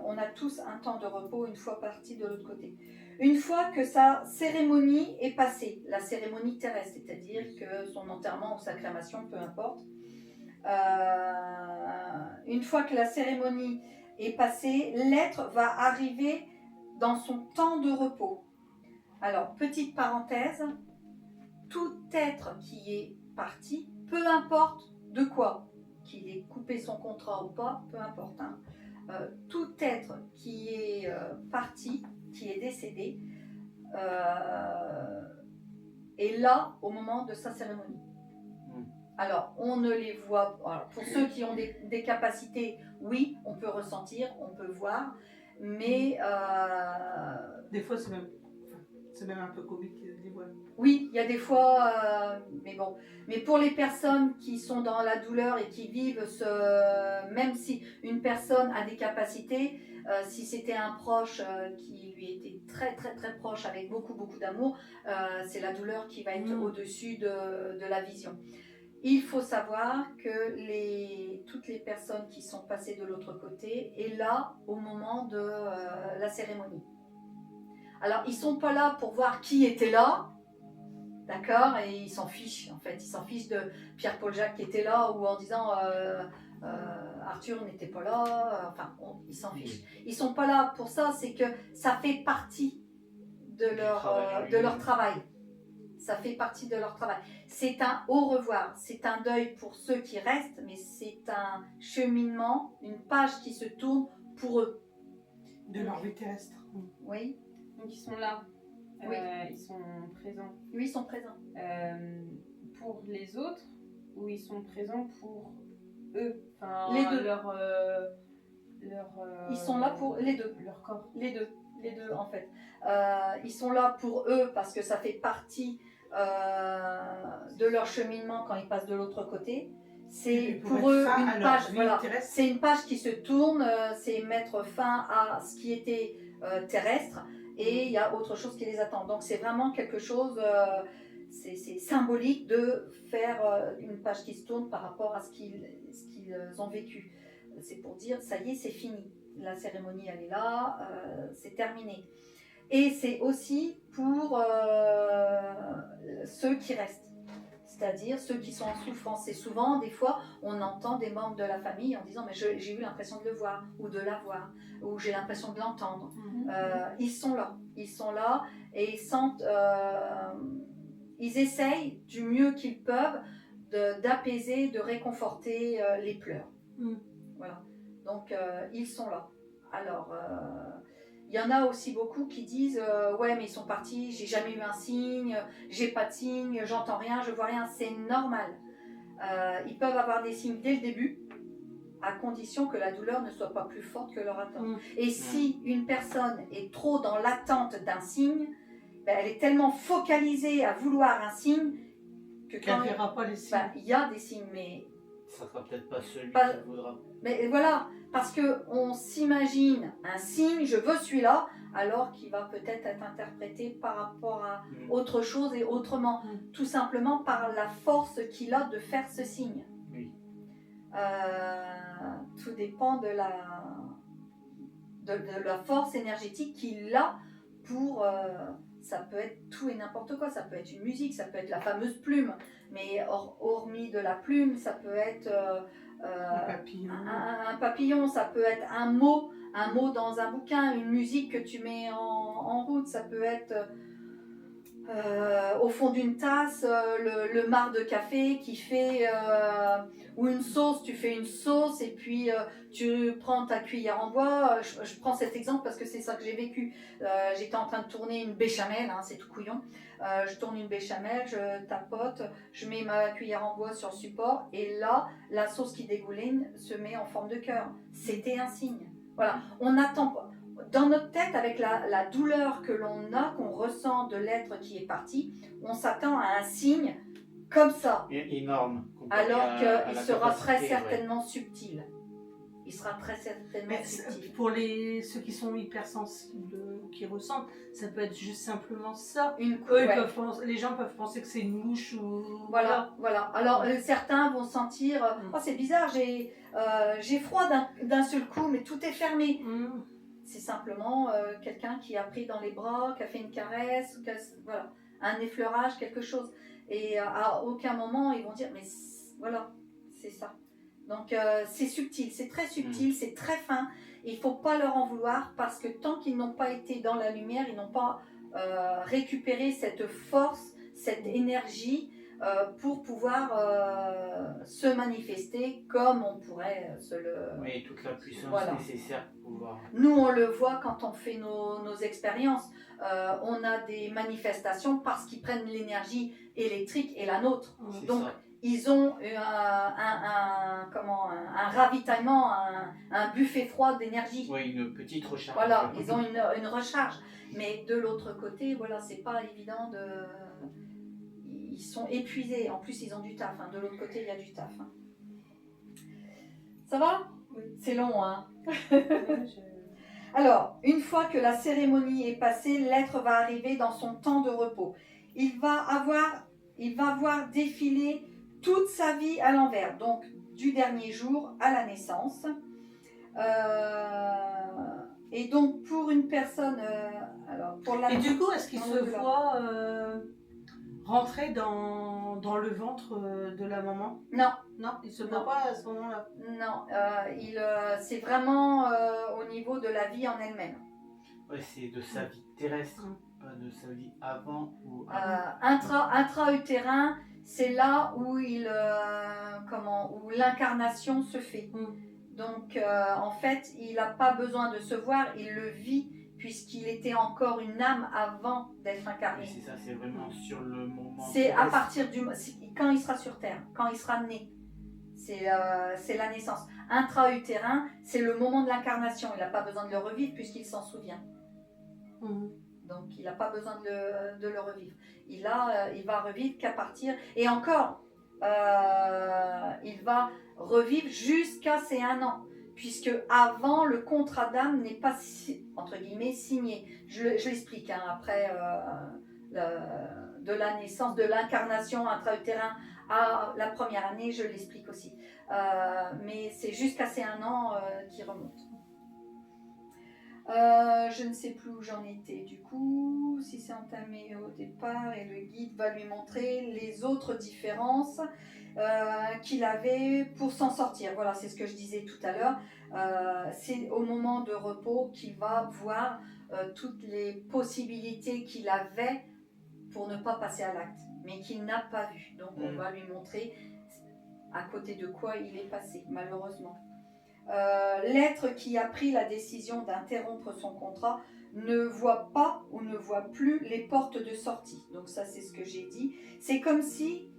S2: on a tous un temps de repos une fois parti de l'autre côté. Une fois que sa cérémonie est passée, la cérémonie terrestre, c'est-à-dire que son enterrement ou sa crémation, peu importe. Une fois que la cérémonie est passée, l'être va arriver dans son temps de repos. Alors, petite parenthèse, tout être qui est parti, peu importe de quoi, qu'il ait coupé son contrat ou pas, peu importe, hein, tout être qui est parti, qui est décédé, est là au moment de sa cérémonie. Alors, on ne les voit pas. Pour ceux qui ont des capacités, oui, on peut ressentir, on peut voir, mais...
S3: Des fois, c'est même un peu comique de les voir.
S2: Oui, il y a des fois, mais bon. Mais pour les personnes qui sont dans la douleur et qui vivent même si une personne a des capacités, si c'était un proche qui lui était très très très proche avec beaucoup beaucoup d'amour, c'est la douleur qui va être au-dessus de la vision. Il faut savoir que toutes les personnes qui sont passées de l'autre côté est là au moment de la cérémonie. Alors, ils ne sont pas là pour voir qui était là, d'accord, et ils s'en fichent, en fait. Ils s'en fichent de Pierre-Paul Jacques qui était là, ou en disant Arthur n'était pas là, ils s'en fichent. Ils ne sont pas là pour ça, c'est que ça fait partie de leur travail. Ça fait partie de leur travail. C'est un au revoir, c'est un deuil pour ceux qui restent, mais c'est un cheminement, une page qui se tourne pour eux.
S3: De leur vie terrestre.
S2: Oui.
S4: Donc ils sont là,
S2: oui.
S4: Ils sont présents.
S2: Oui, ils sont présents.
S4: Pour les autres, ou ils sont présents pour eux,
S2: les deux.
S4: Leur
S2: ils sont là pour les deux.
S4: Leur corps.
S2: Les deux. les deux en fait. Ils sont là pour eux parce que ça fait partie de leur cheminement quand ils passent de l'autre côté. C'est pour eux une page, voilà, c'est une page qui se tourne, c'est mettre fin à ce qui était terrestre et il y a autre chose qui les attend. Donc c'est vraiment quelque chose, c'est symbolique de faire une page qui se tourne par rapport à ce qu'ils ont vécu. C'est pour dire, ça y est, c'est fini. La cérémonie, elle est là, c'est terminé. Et c'est aussi pour ceux qui restent, c'est-à-dire ceux qui sont en souffrance. Et souvent, des fois, on entend des membres de la famille en disant « mais j'ai eu l'impression de le voir, ou de la voir, ou j'ai l'impression de l'entendre ». Ils sont là et ils sentent, ils essayent du mieux qu'ils peuvent d'apaiser, de réconforter les pleurs. Voilà. Donc, ils sont là. Alors, il y en a aussi beaucoup qui disent ouais, mais ils sont partis, j'ai jamais eu un signe, j'ai pas de signe, j'entends rien, je vois rien. C'est normal. Ils peuvent avoir des signes dès le début, à condition que la douleur ne soit pas plus forte que leur attente. Et si une personne est trop dans l'attente d'un signe, ben, elle est tellement focalisée à vouloir un signe que
S3: qu'elle ne verra pas les signes.
S2: Il y a des signes, mais
S1: ça sera peut-être pas celui qu'elle voudra.
S2: Mais voilà, parce qu'on s'imagine un signe, je veux celui-là, alors qu'il va peut-être être interprété par rapport à autre chose et autrement, tout simplement par la force qu'il a de faire ce signe.
S1: Oui.
S2: Tout dépend de la force énergétique qu'il a pour... ça peut être tout et n'importe quoi, ça peut être une musique, ça peut être la fameuse plume, mais hormis de la plume, ça peut être un papillon, ça peut être un mot dans un bouquin, une musique que tu mets en route, ça peut être au fond d'une tasse, le marc de café qui fait, ou une sauce, tu fais une sauce et puis tu prends ta cuillère en bois. Je prends cet exemple parce que c'est ça que j'ai vécu. J'étais en train de tourner une béchamel, hein, c'est tout couillon. Je tourne une béchamel, je tapote, je mets ma cuillère en bois sur le support et là, la sauce qui dégouline se met en forme de cœur. C'était un signe. Voilà, on n'attend pas. Dans notre tête, avec la douleur que l'on a, qu'on ressent de l'être qui est parti, on s'attend à un signe comme ça.
S1: Énorme.
S2: Alors qu'il sera très certainement subtil. Il sera très certainement subtil.
S3: Pour ceux qui sont hypersensibles, qui ressentent, ça peut être juste simplement ça. Les gens peuvent penser que c'est une mouche ou...
S2: Voilà. Alors certains vont sentir, oh c'est bizarre, j'ai froid d'un seul coup, mais tout est fermé. C'est simplement quelqu'un qui a pris dans les bras, qui a fait une caresse, voilà, un effleurage, quelque chose. Et à aucun moment, ils vont dire, mais voilà, c'est ça. Donc c'est subtil, c'est très subtil, c'est très fin. Et il ne faut pas leur en vouloir parce que tant qu'ils n'ont pas été dans la lumière, ils n'ont pas récupéré cette force, cette énergie pour pouvoir se manifester comme on pourrait se le...
S1: Oui, toute la puissance nécessaire pour pouvoir...
S2: Nous, on le voit quand on fait nos expériences. On a des manifestations parce qu'ils prennent l'énergie électrique et la nôtre. Donc, ils ont un ravitaillement, un buffet froid d'énergie.
S1: Oui, une petite recharge.
S2: Voilà, ils ont une recharge. Mais de l'autre côté, voilà, c'est pas évident de... Ils sont épuisés. En plus, ils ont du taf. Hein. De l'autre côté, il y a du taf. Hein. Ça va ? Oui. C'est long, hein. Alors, une fois que la cérémonie est passée, l'être va arriver dans son temps de repos. Il va voir défiler toute sa vie à l'envers, donc du dernier jour à la naissance. Et donc, pour une personne...
S3: Et du coup, est-ce qu'il se voit rentrer dans le ventre de la maman?
S2: Non.
S3: Non, il ne se voit pas à ce moment-là?
S2: Non, c'est vraiment au niveau de la vie en elle-même.
S1: Oui, c'est de sa vie terrestre, pas de sa vie avant ou
S2: intra-utérin, c'est là où où l'incarnation se fait. Donc, en fait, il n'a pas besoin de se voir, il le vit puisqu'il était encore une âme avant d'être incarné.
S1: Oui, c'est ça, c'est vraiment sur le moment.
S2: C'est à partir quand il sera sur Terre, quand il sera né. C'est la naissance. Intra-utérin, c'est le moment de l'incarnation. Il n'a pas besoin de le revivre puisqu'il s'en souvient. Donc il n'a pas besoin de le revivre. Il va revivre qu'à partir... Et encore, il va revivre jusqu'à ses 1 an. Puisque avant, le contrat d'âme n'est pas, entre guillemets, signé. Je l'explique, hein, après de la naissance, de l'incarnation intra-utérin à la première année, je l'explique aussi. Mais c'est jusqu'à ces 1 an qui remonte. Je ne sais plus où j'en étais du coup, si c'est entamé au départ et le guide va lui montrer les autres différences qu'il avait pour s'en sortir. Voilà, c'est ce que je disais tout à l'heure. C'est au moment de repos qu'il va voir toutes les possibilités qu'il avait pour ne pas passer à l'acte, mais qu'il n'a pas vu. Donc on va lui montrer à côté de quoi il est passé, malheureusement. L'être qui a pris la décision d'interrompre son contrat ne voit pas ou ne voit plus les portes de sortie. Donc ça, c'est ce que j'ai dit. C'est comme si,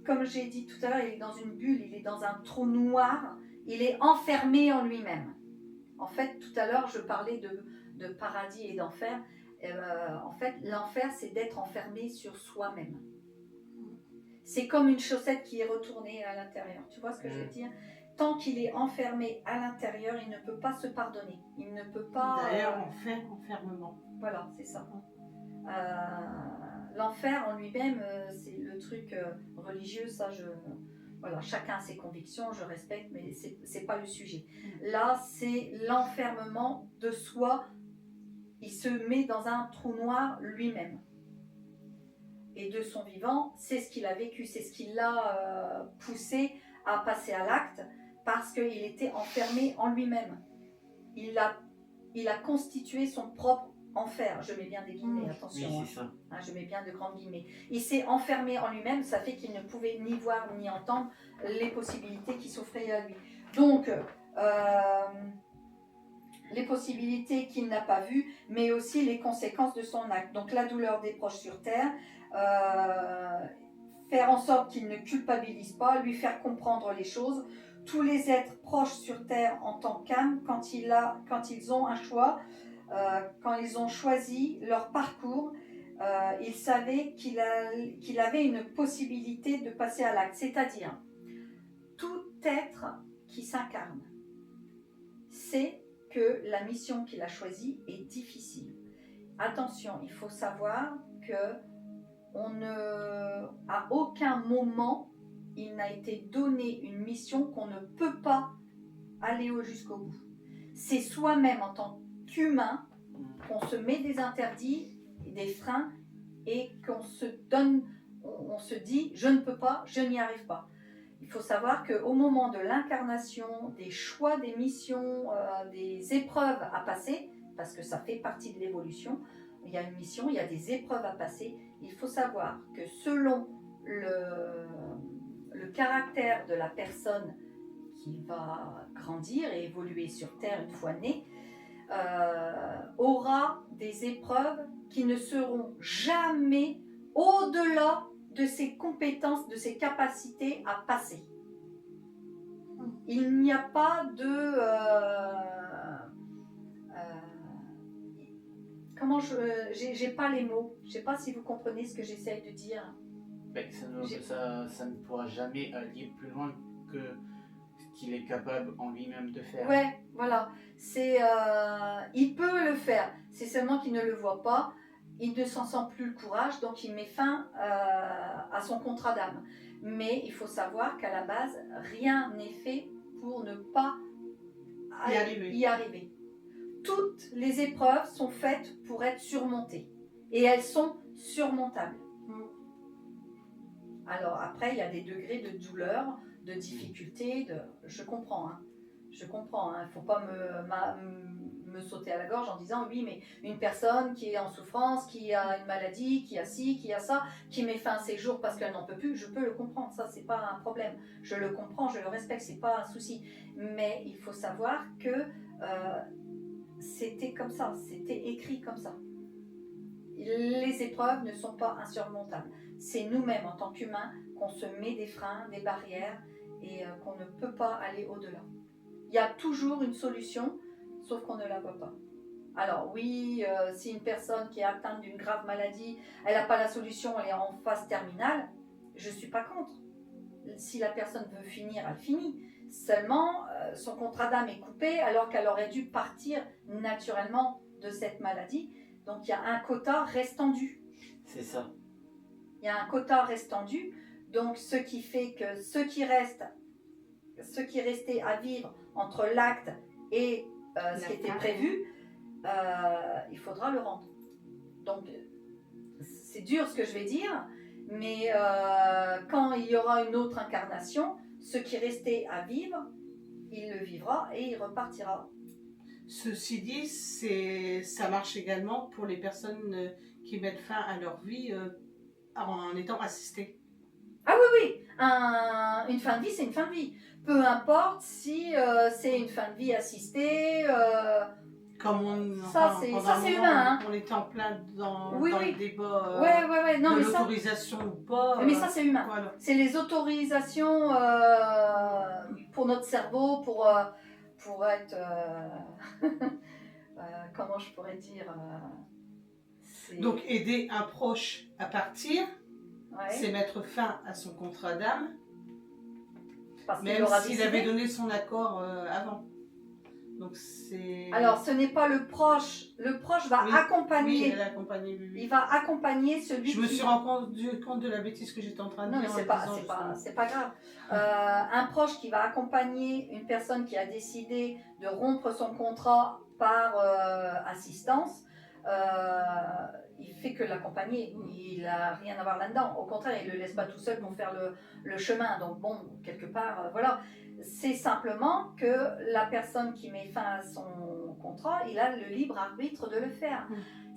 S2: comme j'ai dit tout à l'heure, il est dans une bulle, il est dans un trou noir, il est enfermé en lui-même. En fait, tout à l'heure, je parlais de paradis et d'enfer. En fait, l'enfer, c'est d'être enfermé sur soi-même. C'est comme une chaussette qui est retournée à l'intérieur. Tu vois ce que je veux dire ? Tant qu'il est enfermé à l'intérieur, il ne peut pas se pardonner. Il ne peut pas...
S3: D'ailleurs, enfermement.
S2: Voilà, c'est ça. L'enfer en lui-même, c'est le truc religieux, ça, voilà, chacun a ses convictions, je respecte, mais c'est pas le sujet. Là, c'est l'enfermement de soi. Il se met dans un trou noir lui-même. Et de son vivant, c'est ce qu'il a vécu, c'est ce qui l'a poussé à passer à l'acte, parce qu'il était enfermé en lui-même. Il a constitué son propre enfer. Je mets bien des guillemets, attention.
S1: Oui, c'est ça.
S2: Hein, je mets bien de grandes guillemets. Il s'est enfermé en lui-même, ça fait qu'il ne pouvait ni voir ni entendre les possibilités qui s'offraient à lui. Donc, les possibilités qu'il n'a pas vues, mais aussi les conséquences de son acte. Donc la douleur des proches sur Terre, faire en sorte qu'il ne culpabilise pas, lui faire comprendre les choses. Tous les êtres proches sur Terre en tant qu'âme, quand ils ont un choix, quand ils ont choisi leur parcours, ils savaient qu'il avait une possibilité de passer à l'acte. C'est-à-dire, tout être qui s'incarne sait que la mission qu'il a choisie est difficile. Attention, il faut savoir que à aucun moment il n'a été donné une mission qu'on ne peut pas aller jusqu'au bout. C'est soi-même en tant qu'humain qu'on se met des interdits, des freins et qu'on se dit je ne peux pas, je n'y arrive pas. Il faut savoir qu'au moment de l'incarnation, des choix, des missions, des épreuves à passer, parce que ça fait partie de l'évolution, il y a une mission, il y a des épreuves à passer. Il faut savoir que selon le caractère de la personne qui va grandir et évoluer sur Terre une fois née, aura des épreuves qui ne seront jamais au-delà de ses compétences, de ses capacités à passer. Il n'y a pas de... comment j'ai pas les mots. Je sais pas si vous comprenez ce que j'essaye de dire.
S1: Ben, ça ne pourra jamais aller plus loin que ce qu'il est capable en lui-même de faire.
S2: Ouais, voilà. Il peut le faire. C'est seulement qu'il ne le voit pas. Il ne s'en sent plus le courage, donc il met fin à son contrat d'âme. Mais il faut savoir qu'à la base, rien n'est fait pour ne pas y arriver. Toutes les épreuves sont faites pour être surmontées. Et elles sont surmontables. Alors après, il y a des degrés de douleur, de difficulté. Je comprends. Je comprends. Il ne faut pas me sauter à la gorge en disant oui, mais une personne qui est en souffrance, qui a une maladie, qui a ci, qui a ça, qui met fin à ses jours parce qu'elle n'en peut plus, je peux le comprendre. Ça, c'est pas un problème. Je le comprends, je le respecte, c'est pas un souci. Mais il faut savoir que c'était comme ça, c'était écrit comme ça. Les épreuves ne sont pas insurmontables. C'est nous-mêmes, en tant qu'humains, qu'on se met des freins, des barrières et qu'on ne peut pas aller au-delà. Il y a toujours une solution, sauf qu'on ne la voit pas. Alors oui, si une personne qui est atteinte d'une grave maladie, elle n'a pas la solution, elle est en phase terminale, je ne suis pas contre. Si la personne veut finir, elle finit. Seulement, son contrat d'âme est coupé alors qu'elle aurait dû partir naturellement de cette maladie. Donc il y a un quota restant dû.
S1: C'est ça.
S2: Il y a un quota restant dû. Donc ce qui fait que ce qui restait à vivre entre l'acte et ce qui était prévu, il faudra le rendre. Donc c'est dur ce que je vais dire, mais quand il y aura une autre incarnation, ce qui restait à vivre, il le vivra et il repartira.
S3: Ceci dit, ça marche également pour les personnes qui mettent fin à leur vie en étant assistées.
S2: Ah oui, une fin de vie, c'est une fin de vie. Peu importe si c'est une fin de vie assistée.
S3: Comme
S2: ça, c'est humain.
S3: On était en plein dans
S2: oui.
S3: le débat
S2: non,
S3: de
S2: mais
S3: l'autorisation ou pas.
S2: Mais ça, c'est humain.
S3: Voilà.
S2: C'est les autorisations pour notre cerveau, pour être... comment je pourrais dire
S3: Donc, aider un proche à partir, c'est mettre fin à son contrat d'âme, même s'il avait donné son accord avant. Donc c'est...
S2: Alors, ce n'est pas le proche. Le proche va accompagner.
S3: Oui.
S2: Il va accompagner celui
S3: Je me suis rendu compte de la bêtise que j'étais en train de dire.
S2: Non, mais c'est pas grave. Un proche qui va accompagner une personne qui a décidé de rompre son contrat par assistance, il fait que l'accompagner. Il n'a rien à voir là-dedans. Au contraire, il ne le laisse pas tout seul pour faire le chemin. Donc bon, quelque part, voilà. C'est simplement que la personne qui met fin à son contrat, il a le libre arbitre de le faire.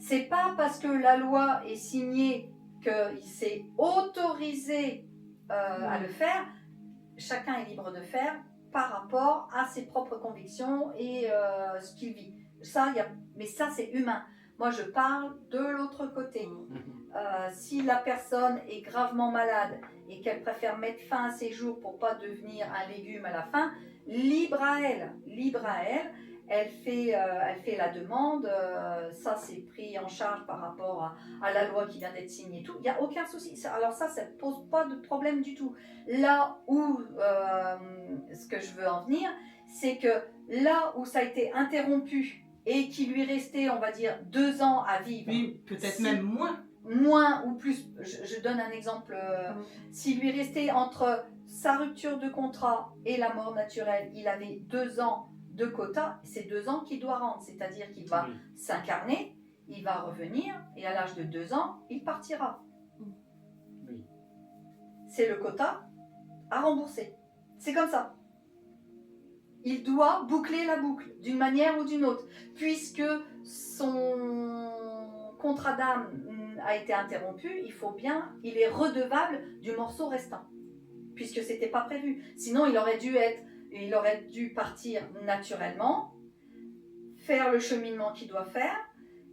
S2: C'est pas parce que la loi est signée qu'il s'est autorisé à le faire. Chacun est libre de faire par rapport à ses propres convictions et ce qu'il vit. Mais ça, c'est humain. Moi, je parle de l'autre côté. Si la personne est gravement malade et qu'elle préfère mettre fin à ses jours pour pas devenir un légume à la fin, libre à elle. Elle fait la demande, ça c'est pris en charge par rapport à la loi qui vient d'être signée et tout. Il n'y a aucun souci. Alors ça ne pose pas de problème du tout. Là où, ce que je veux en venir, c'est que là où ça a été interrompu et qu'il lui restait, on va dire, 2 ans à vivre.
S3: Oui, peut-être même moins.
S2: Moins ou plus, je donne un exemple. S'il lui restait entre sa rupture de contrat et la mort naturelle, il avait 2 ans de quota, c'est 2 ans qu'il doit rendre. C'est-à-dire qu'il va s'incarner, il va revenir, et à l'âge de 2 ans, il partira.
S1: Oui.
S2: C'est le quota à rembourser. C'est comme ça. Il doit boucler la boucle, d'une manière ou d'une autre, puisque son contrat d'âme a été interrompu, il est redevable du morceau restant, puisque c'était pas prévu. Sinon, il aurait dû partir naturellement, faire le cheminement qu'il doit faire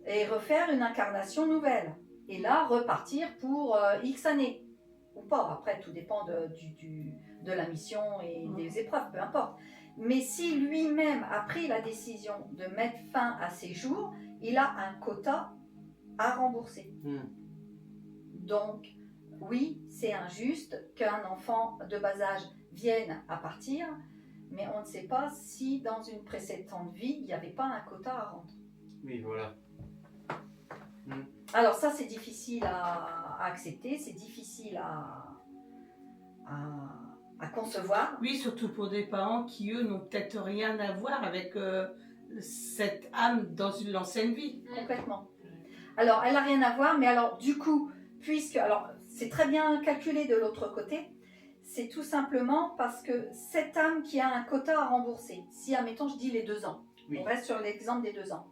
S2: et refaire une incarnation nouvelle. Et là, repartir pour X années. Ou pas, après, tout dépend de la mission et des épreuves, peu importe. Mais si lui-même a pris la décision de mettre fin à ses jours, il a un quota à rembourser. Donc, oui, c'est injuste qu'un enfant de bas âge vienne à partir, mais on ne sait pas si dans une précédente vie, il n'y avait pas un quota à rendre.
S1: Oui, voilà.
S2: Alors ça, c'est difficile à accepter, c'est difficile à concevoir.
S3: Oui, surtout pour des parents qui, eux, n'ont peut-être rien à voir avec cette âme dans l'ancienne vie.
S2: Complètement. Alors, elle n'a rien à voir, mais alors, du coup, alors, c'est très bien calculé de l'autre côté, c'est tout simplement parce que cette âme qui a un quota à rembourser, si, admettons, je dis les 2 ans, on reste sur l'exemple des 2 ans,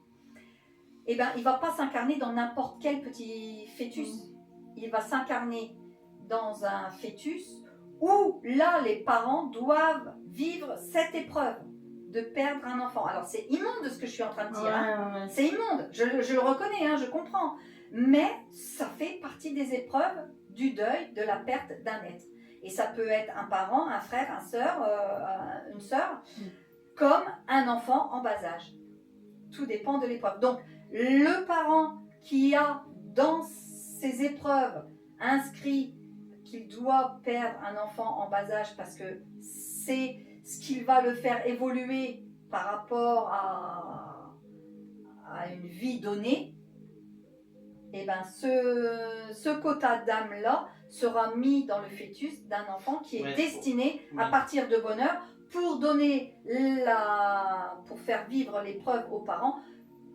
S2: eh ben, il ne va pas s'incarner dans n'importe quel petit fœtus. Il va s'incarner dans un fœtus où, là, les parents doivent vivre cette épreuve de perdre un enfant. Alors, c'est immonde ce que je suis en train de dire. C'est immonde, je le reconnais, je comprends. Mais ça fait partie des épreuves du deuil, de la perte d'un être. Et ça peut être un parent, un frère, une sœur, comme un enfant en bas âge. Tout dépend de l'épreuve. Donc, le parent qui a dans ses épreuves inscrit qu'il doit perdre un enfant en bas âge parce que c'est ce qui va le faire évoluer par rapport à une vie donnée, et ben ce quota d'âme-là sera mis dans le fœtus d'un enfant qui est destiné à partir de bonne heure pour faire vivre l'épreuve aux parents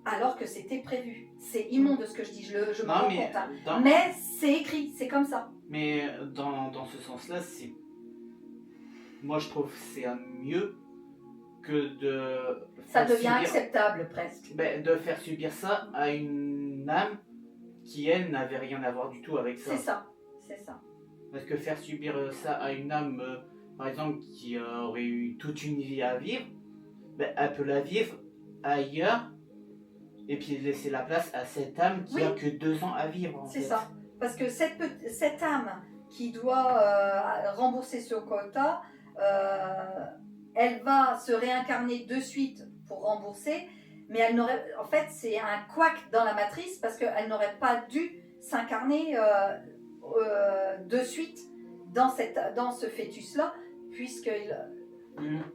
S2: alors que c'était prévu. C'est immonde ce que je dis, je me rends compte. Hein. Mais c'est écrit, c'est comme ça.
S1: Mais dans ce sens-là, moi je trouve que c'est mieux que de...
S2: Ça devient acceptable presque.
S1: De faire subir ça à une âme qui, elle, n'avait rien à voir du tout avec ça.
S2: C'est ça.
S1: Parce que faire subir ça à une âme, par exemple, qui aurait eu toute une vie à vivre, elle peut la vivre ailleurs et puis laisser la place à cette âme qui a que 2 ans à vivre.
S2: C'est ça. Parce que cette âme qui doit rembourser ce quota, elle va se réincarner de suite pour rembourser, mais elle n'aurait, en fait, c'est un couac dans la matrice parce qu'elle n'aurait pas dû s'incarner de suite dans ce fœtus-là, puisque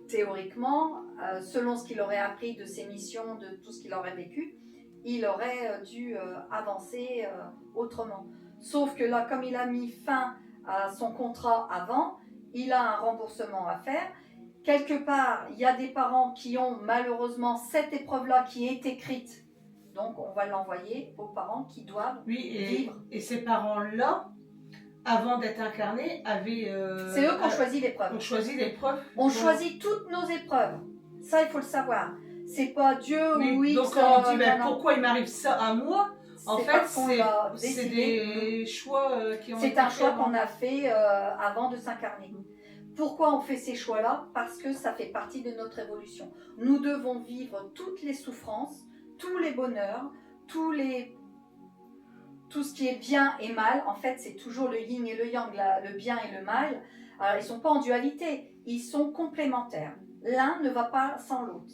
S2: théoriquement, selon ce qu'il aurait appris de ses missions, de tout ce qu'il aurait vécu, il aurait dû avancer autrement. Sauf que là, comme il a mis fin à son contrat avant, il a un remboursement à faire. Quelque part, il y a des parents qui ont malheureusement cette épreuve-là qui est écrite. Donc, on va l'envoyer aux parents qui doivent vivre.
S3: Et ces parents-là, avant d'être incarnés, avaient...
S2: c'est eux qui ont choisi l'épreuve.
S3: On choisit l'épreuve.
S2: On choisit toutes nos épreuves. Ça, il faut le savoir. C'est pas Dieu ou X.
S3: Donc, on dit, pourquoi il m'arrive ça à moi ? En fait, c'est des choix qui ont été faits.
S2: C'est un choix qu'on a fait avant de s'incarner. Pourquoi on fait ces choix-là ? Parce que ça fait partie de notre évolution. Nous devons vivre toutes les souffrances, tous les bonheurs, tout ce qui est bien et mal. En fait, c'est toujours le yin et le yang, le bien et le mal. Alors, ils ne sont pas en dualité, ils sont complémentaires. L'un ne va pas sans l'autre.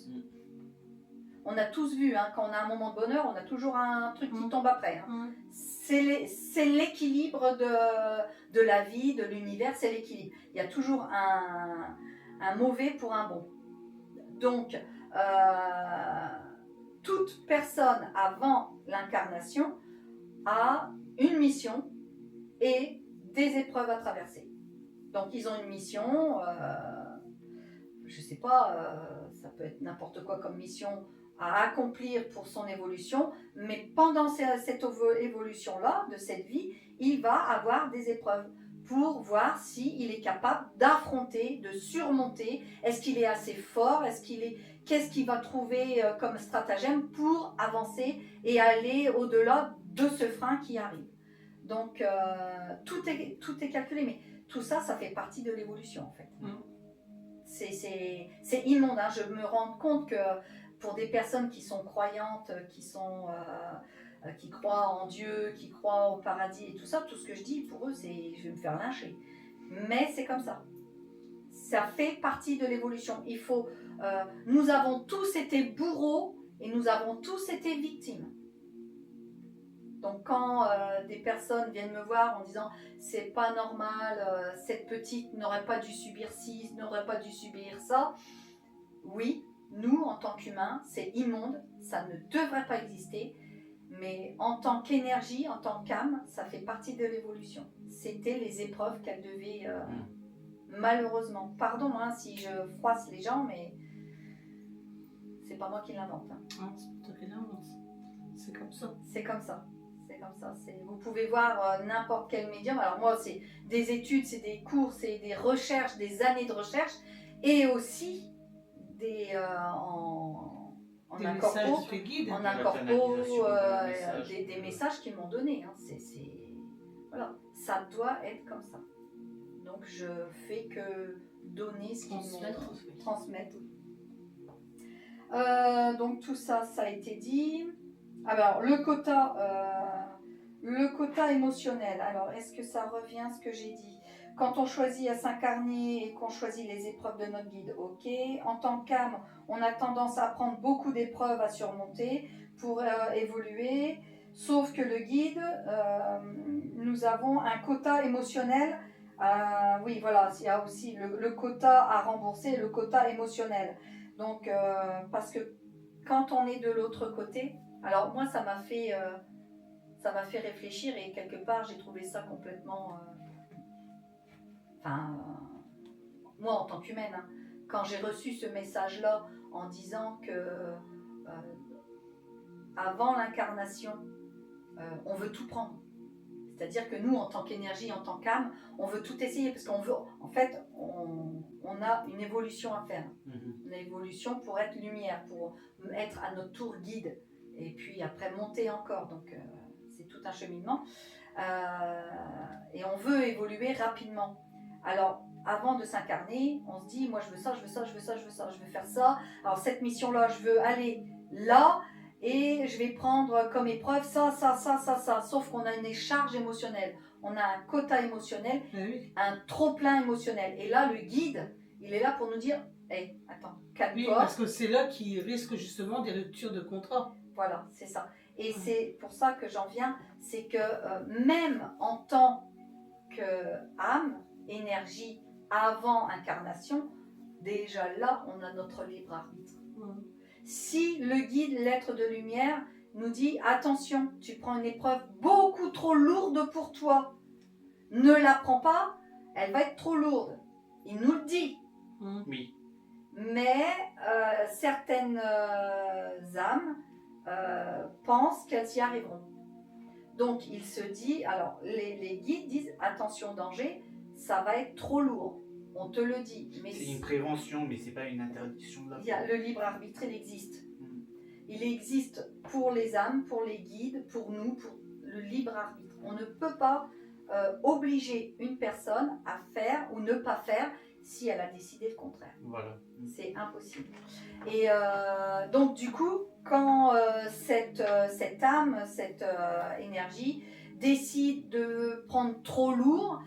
S2: On a tous vu, hein, quand on a un moment de bonheur, on a toujours un truc qui tombe après. Hein. C'est l'équilibre de la vie, de l'univers, c'est l'équilibre. Il y a toujours un mauvais pour un bon. Donc, toute personne avant l'incarnation a une mission et des épreuves à traverser. Donc, ils ont une mission, je ne sais pas, ça peut être n'importe quoi comme mission à accomplir pour son évolution, mais pendant cette évolution-là, de cette vie, il va avoir des épreuves pour voir s'il est capable d'affronter, de surmonter, est-ce qu'il est assez fort, qu'est-ce qu'il va trouver comme stratagème pour avancer et aller au-delà de ce frein qui arrive. Donc, tout est calculé, mais tout ça, ça fait partie de l'évolution, en fait. C'est immonde, hein. Je me rends compte que pour des personnes qui sont croyantes, qui croient en Dieu, qui croient au paradis et tout ça, tout ce que je dis pour eux, c'est je vais me faire lyncher. Mais c'est comme ça. Ça fait partie de l'évolution. Nous avons tous été bourreaux et nous avons tous été victimes. Donc quand des personnes viennent me voir en disant c'est pas normal, cette petite n'aurait pas dû subir ci, n'aurait pas dû subir ça, oui. Nous, en tant qu'humains, c'est immonde, ça ne devrait pas exister, mais en tant qu'énergie, en tant qu'âme, ça fait partie de l'évolution. C'était les épreuves qu'elle devait, malheureusement. Pardon hein, si je froisse les gens, mais c'est pas moi qui l'invente. Hein.
S3: Ah, c'est toi qui l'invente. C'est comme ça.
S2: C'est comme ça. Vous pouvez voir n'importe quel médium. Alors moi, c'est des études, c'est des cours, c'est des recherches, des années de recherche, et aussi des messages qu'ils m'ont donnés. Hein. Voilà, ça doit être comme ça. Donc je fais que donner ce qu'ils m'ont transmettre. Donc tout ça, ça a été dit. Alors le quota émotionnel. Alors est-ce que ça revient à ce que j'ai dit ? quand on choisit à s'incarner et qu'on choisit les épreuves de notre guide, ok. En tant qu'âme, on a tendance à prendre beaucoup d'épreuves à surmonter pour évoluer. Sauf que le guide, nous avons un quota émotionnel. Oui, voilà, il y a aussi le quota à rembourser, le quota émotionnel. Donc, parce que quand on est de l'autre côté, alors moi, ça m'a fait réfléchir et quelque part, j'ai trouvé ça complètement... moi en tant qu'humaine, hein, quand j'ai reçu ce message-là en disant que avant l'incarnation, on veut tout prendre. C'est-à-dire que nous, en tant qu'énergie, en tant qu'âme, on veut tout essayer parce qu'on veut, en fait, on a une évolution à faire. Une évolution pour être lumière, pour être à notre tour guide. Et puis après, monter encore. Donc, c'est tout un cheminement. Et on veut évoluer rapidement. Alors, avant de s'incarner, on se dit, moi, je veux ça, je veux ça, je veux ça, je veux ça, je veux faire ça. Alors, cette mission-là, je veux aller là. Et je vais prendre comme épreuve ça. Sauf qu'on a une charge émotionnelle. On a un quota émotionnel, un trop-plein émotionnel. Et là, le guide, il est là pour nous dire, hey, attends, calme-toi.
S3: Oui, parce que c'est là qu'il risque justement des ruptures de contrat.
S2: Voilà, c'est ça. Et c'est pour ça que j'en viens, c'est que même en tant qu'âme, énergie, avant incarnation, déjà là, on a notre libre arbitre. Si le guide, l'être de lumière, nous dit attention, tu prends une épreuve beaucoup trop lourde pour toi, ne la prends pas, elle va être trop lourde. Il nous le dit.
S1: Oui.
S2: Mais certaines âmes pensent qu'elles y arriveront. Donc il se dit, alors les guides disent attention danger, ça va être trop lourd. On te le dit.
S1: C'est une prévention, mais c'est pas une interdiction de la
S2: part. Le libre arbitre, il existe. Il existe pour les âmes, pour les guides, pour nous, pour le libre arbitre. On ne peut pas obliger une personne à faire ou ne pas faire si elle a décidé le contraire.
S1: Voilà.
S2: C'est impossible. Et donc du coup, quand cette âme, cette énergie décide de prendre trop lourd,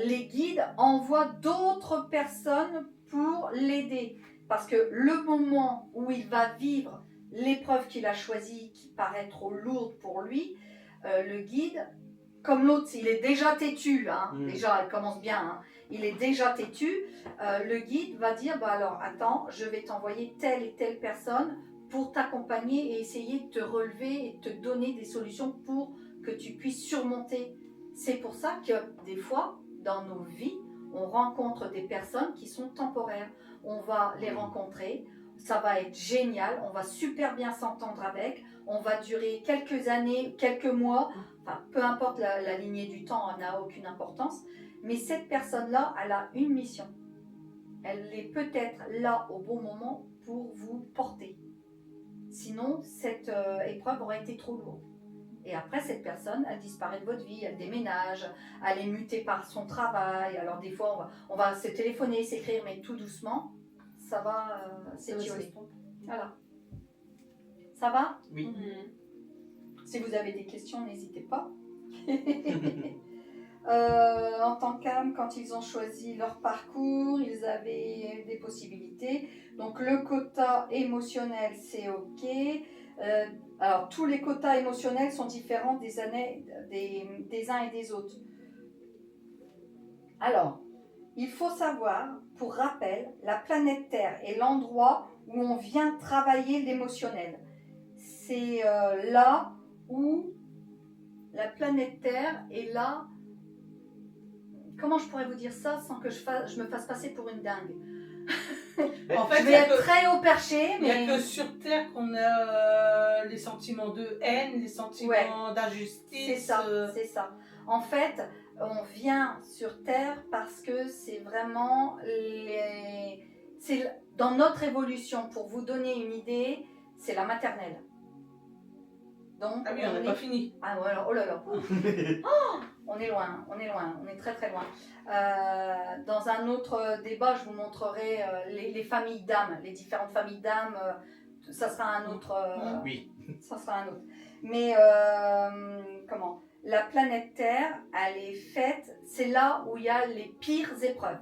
S2: les guides envoient d'autres personnes pour l'aider. Parce que le moment où il va vivre l'épreuve qu'il a choisie, qui paraît trop lourde pour lui, le guide, comme l'autre, il est déjà têtu, hein, déjà, elle commence bien, hein, il est déjà têtu, le guide va dire, bah alors, attends, je vais t'envoyer telle et telle personne pour t'accompagner et essayer de te relever et te donner des solutions pour que tu puisses surmonter. C'est pour ça que des fois, dans nos vies, on rencontre des personnes qui sont temporaires. On va les rencontrer, ça va être génial, on va super bien s'entendre avec, on va durer quelques années, quelques mois, enfin, peu importe la lignée du temps, elle n'a aucune importance, mais cette personne-là, elle a une mission. Elle est peut-être là au bon moment pour vous porter. Sinon, cette épreuve aurait été trop lourde. Et après, cette personne, elle disparaît de votre vie, elle déménage, elle est mutée par son travail. Alors des fois, on va se téléphoner, s'écrire, mais tout doucement, ça va s'étioler. Voilà. Ça va ?
S1: Oui.
S2: Si vous avez des questions, n'hésitez pas. En tant qu'âme, quand ils ont choisi leur parcours, ils avaient des possibilités. Donc le quota émotionnel, c'est OK. Alors, tous les quotas émotionnels sont différents des uns et des autres. Alors, il faut savoir, pour rappel, la planète Terre est l'endroit où on vient travailler l'émotionnel. C'est là où la planète Terre est là. Comment je pourrais vous dire ça sans que je me fasse passer pour une dingue?
S3: En fait,
S2: je vais être très haut perché, mais...
S3: Il n'y a que sur Terre qu'on a les sentiments de haine, les sentiments d'injustice.
S2: C'est ça, c'est ça. En fait, on vient sur Terre parce que c'est vraiment... C'est dans notre évolution, pour vous donner une idée, c'est la maternelle. Donc,
S3: ah oui, on n'est pas fini.
S2: Ah ouais, alors, oh là là. Oh, on est loin, on est très très loin. Dans un autre débat, je vous montrerai les familles d'âmes, les différentes familles d'âmes. Ça sera un autre.
S1: Oui.
S2: Ça sera un autre. Mais comment ? la planète Terre, elle est faite, c'est là où il y a les pires épreuves.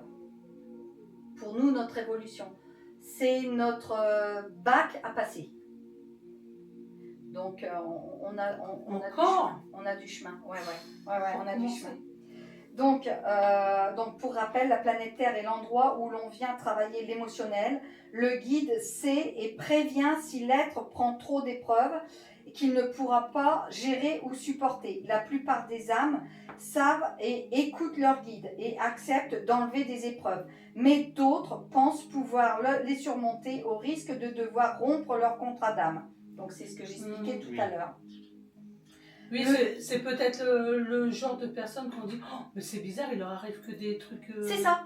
S2: Pour nous, notre évolution. C'est notre bac à passer. Donc, on a du chemin. Ouais, on a du chemin. Donc, pour rappel, la planète Terre est l'endroit où l'on vient travailler l'émotionnel. Le guide sait et prévient si l'être prend trop d'épreuves et qu'il ne pourra pas gérer ou supporter. La plupart des âmes savent et écoutent leur guide et acceptent d'enlever des épreuves. Mais d'autres pensent pouvoir les surmonter au risque de devoir rompre leur contrat d'âme. Donc, c'est ce que j'expliquais tout à l'heure.
S3: Oui, c'est peut-être le genre de personne qu'on dit oh, mais c'est bizarre, il leur arrive que des trucs.
S2: C'est ça.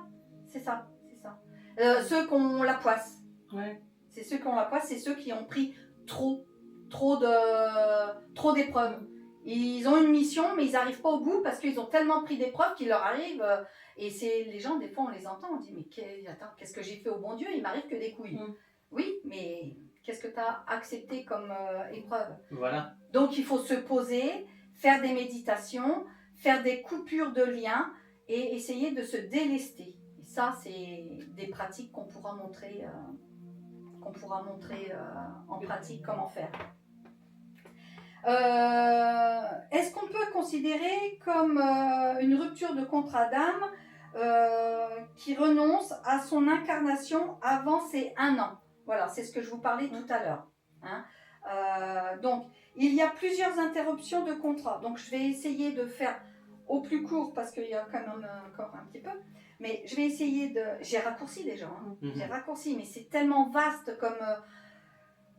S2: Ceux qui ont la poisse.
S3: Ouais.
S2: C'est ceux qui ont la poisse, c'est ceux qui ont pris trop d'épreuves. Ils ont une mission, mais ils n'arrivent pas au bout parce qu'ils ont tellement pris d'épreuves qu'il leur arrive. Et c'est les gens, des fois, on les entend, on dit mais qu'est-ce que j'ai fait au bon Dieu? Il m'arrive que des couilles. Oui, mais qu'est-ce que tu as accepté comme épreuve?
S1: Voilà.
S2: Donc il faut se poser, faire des méditations, faire des coupures de liens et essayer de se délester. Et ça, c'est des pratiques qu'on pourra montrer en pratique comment faire. Est-ce qu'on peut considérer comme une rupture de contrat d'âme qui renonce à son incarnation avant ses 1 an? Voilà, c'est ce que je vous parlais tout à l'heure. Hein. Donc, il y a plusieurs interruptions de contrat. Donc, je vais essayer de faire au plus court parce qu'il y a quand même encore un petit peu. Mais je vais essayer de... J'ai raccourci déjà. Hein. J'ai raccourci, mais c'est tellement vaste comme...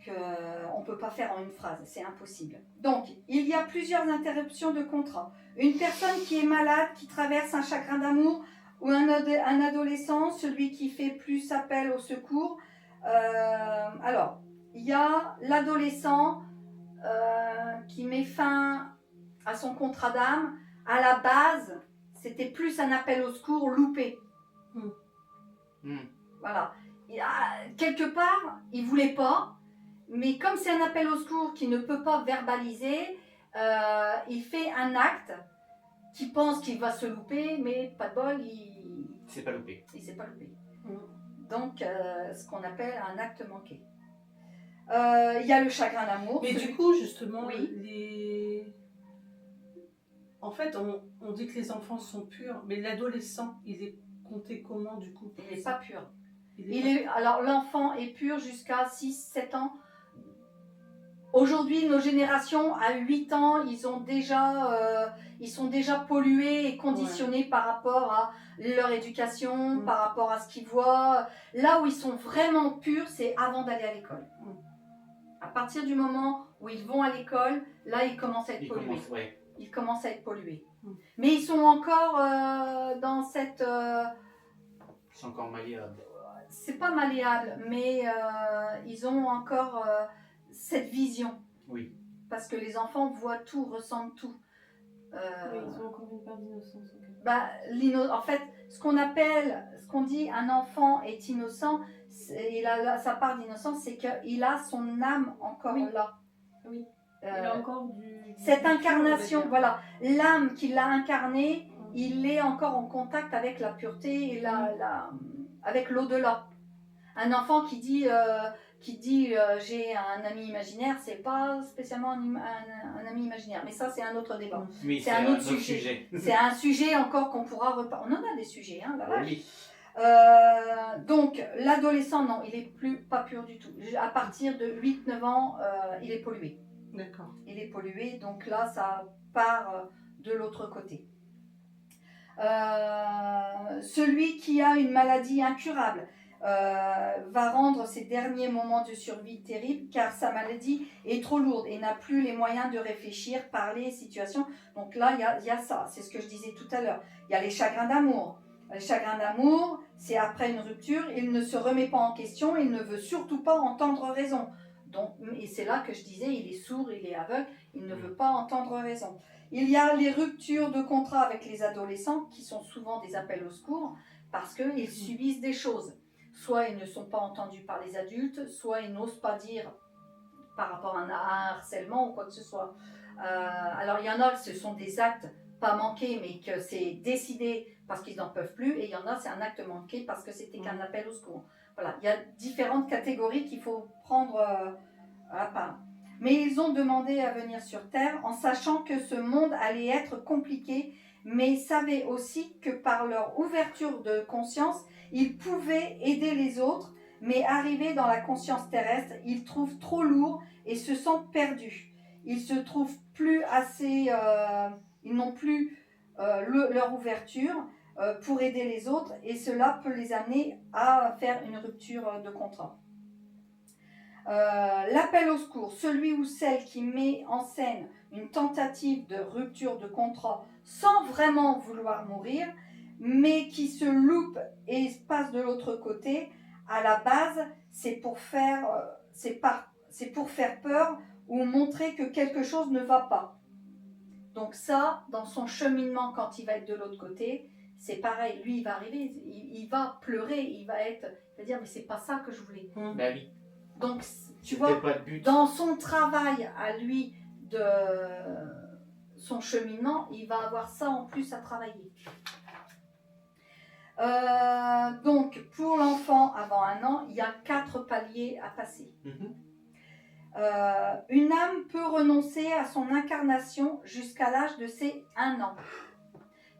S2: qu'on ne peut pas faire en une phrase, c'est impossible. Donc, il y a plusieurs interruptions de contrat. Une personne qui est malade, qui traverse un chagrin d'amour, ou un adolescent, celui qui fait plus appel au secours. Alors, il y a l'adolescent qui met fin à son contrat d'âme. À la base, c'était plus un appel au secours loupé. Voilà. Quelque part, il ne voulait pas. Mais comme c'est un appel au secours qu'il ne peut pas verbaliser, il fait un acte qui pense qu'il va se louper, mais pas de bol, il
S1: ne s'est pas loupé.
S2: Il s'est pas loupé. Donc, ce qu'on appelle un acte manqué. Il y a le chagrin d'amour.
S3: Mais du coup, justement,
S2: oui.
S3: En fait, on dit que les enfants sont purs, mais l'adolescent, il est compté comment du coup?
S2: Il n'est pas pur. Alors, l'enfant est pur jusqu'à 6-7 ans. Aujourd'hui, nos générations, à 8 ans, ils sont déjà pollués et conditionnés par rapport à leur éducation, par rapport à ce qu'ils voient. Là où ils sont vraiment purs, c'est avant d'aller à l'école. À partir du moment où ils vont à l'école, là, ils commencent à être pollués. Ils commencent à être pollués. Mais ils sont encore dans cette...
S1: Ils sont encore malléables.
S2: C'est pas malléable, mais ils ont encore... cette vision.
S1: Oui.
S2: Parce que les enfants voient tout, ressentent tout.
S4: Oui, ils ont encore une part d'innocence.
S2: En fait, ce qu'on dit un enfant est innocent, il a sa part d'innocence, c'est qu'il a son âme encore là.
S4: Oui. Il a encore
S2: cette incarnation, voilà. L'âme qui l'a incarnée, il est encore en contact avec la pureté et avec l'au-delà. Un enfant qui dit j'ai un ami imaginaire, c'est pas spécialement un ami imaginaire, mais ça c'est un autre débat.
S1: Oui, c'est un autre sujet.
S2: C'est un sujet encore qu'on pourra reparler. On en a des sujets, hein, la vache.
S1: Oui.
S2: Donc l'adolescent, non, il est pas pur du tout. À partir de 8-9 ans, il est pollué.
S3: D'accord.
S2: Il est pollué, donc là ça part de l'autre côté. Celui qui a une maladie incurable va rendre ses derniers moments de survie terribles car sa maladie est trop lourde et n'a plus les moyens de réfléchir, parler, situation. Donc là, il y a ça, c'est ce que je disais tout à l'heure. Il y a les chagrins d'amour. Les chagrins d'amour, c'est après une rupture, il ne se remet pas en question, il ne veut surtout pas entendre raison. Donc, et c'est là que je disais, il est sourd, il est aveugle, il ne veut pas entendre raison. Il y a les ruptures de contrat avec les adolescents qui sont souvent des appels au secours parce qu'ils subissent des choses. Soit ils ne sont pas entendus par les adultes, soit ils n'osent pas dire par rapport à un harcèlement ou quoi que ce soit. Alors il y en a, ce sont des actes pas manqués, mais que c'est décidé parce qu'ils n'en peuvent plus, et il y en a, c'est un acte manqué parce que c'était qu'un appel au secours. Voilà, il y a différentes catégories qu'il faut prendre à part. Mais ils ont demandé à venir sur Terre en sachant que ce monde allait être compliqué, mais ils savaient aussi que par leur ouverture de conscience, ils pouvaient aider les autres, mais arrivés dans la conscience terrestre, ils trouvent trop lourd et se sentent perdus. Ils se trouvent plus assez, ils n'ont plus leur ouverture pour aider les autres, et cela peut les amener à faire une rupture de contrat. L'appel au secours, celui ou celle qui met en scène une tentative de rupture de contrat sans vraiment vouloir mourir, mais qui se loupe et passe de l'autre côté, à la base, c'est pour faire peur ou montrer que quelque chose ne va pas. Donc ça, dans son cheminement, quand il va être de l'autre côté, c'est pareil. Lui, il va arriver, il va pleurer, il va dire, mais c'est pas ça que je voulais.
S1: Bah oui.
S2: Donc, tu vois, dans son travail à lui, de son cheminement, il va avoir ça en plus à travailler. Donc, pour l'enfant avant 1 an, il y a 4 paliers à passer. Une âme peut renoncer à son incarnation jusqu'à l'âge de ses 1 an.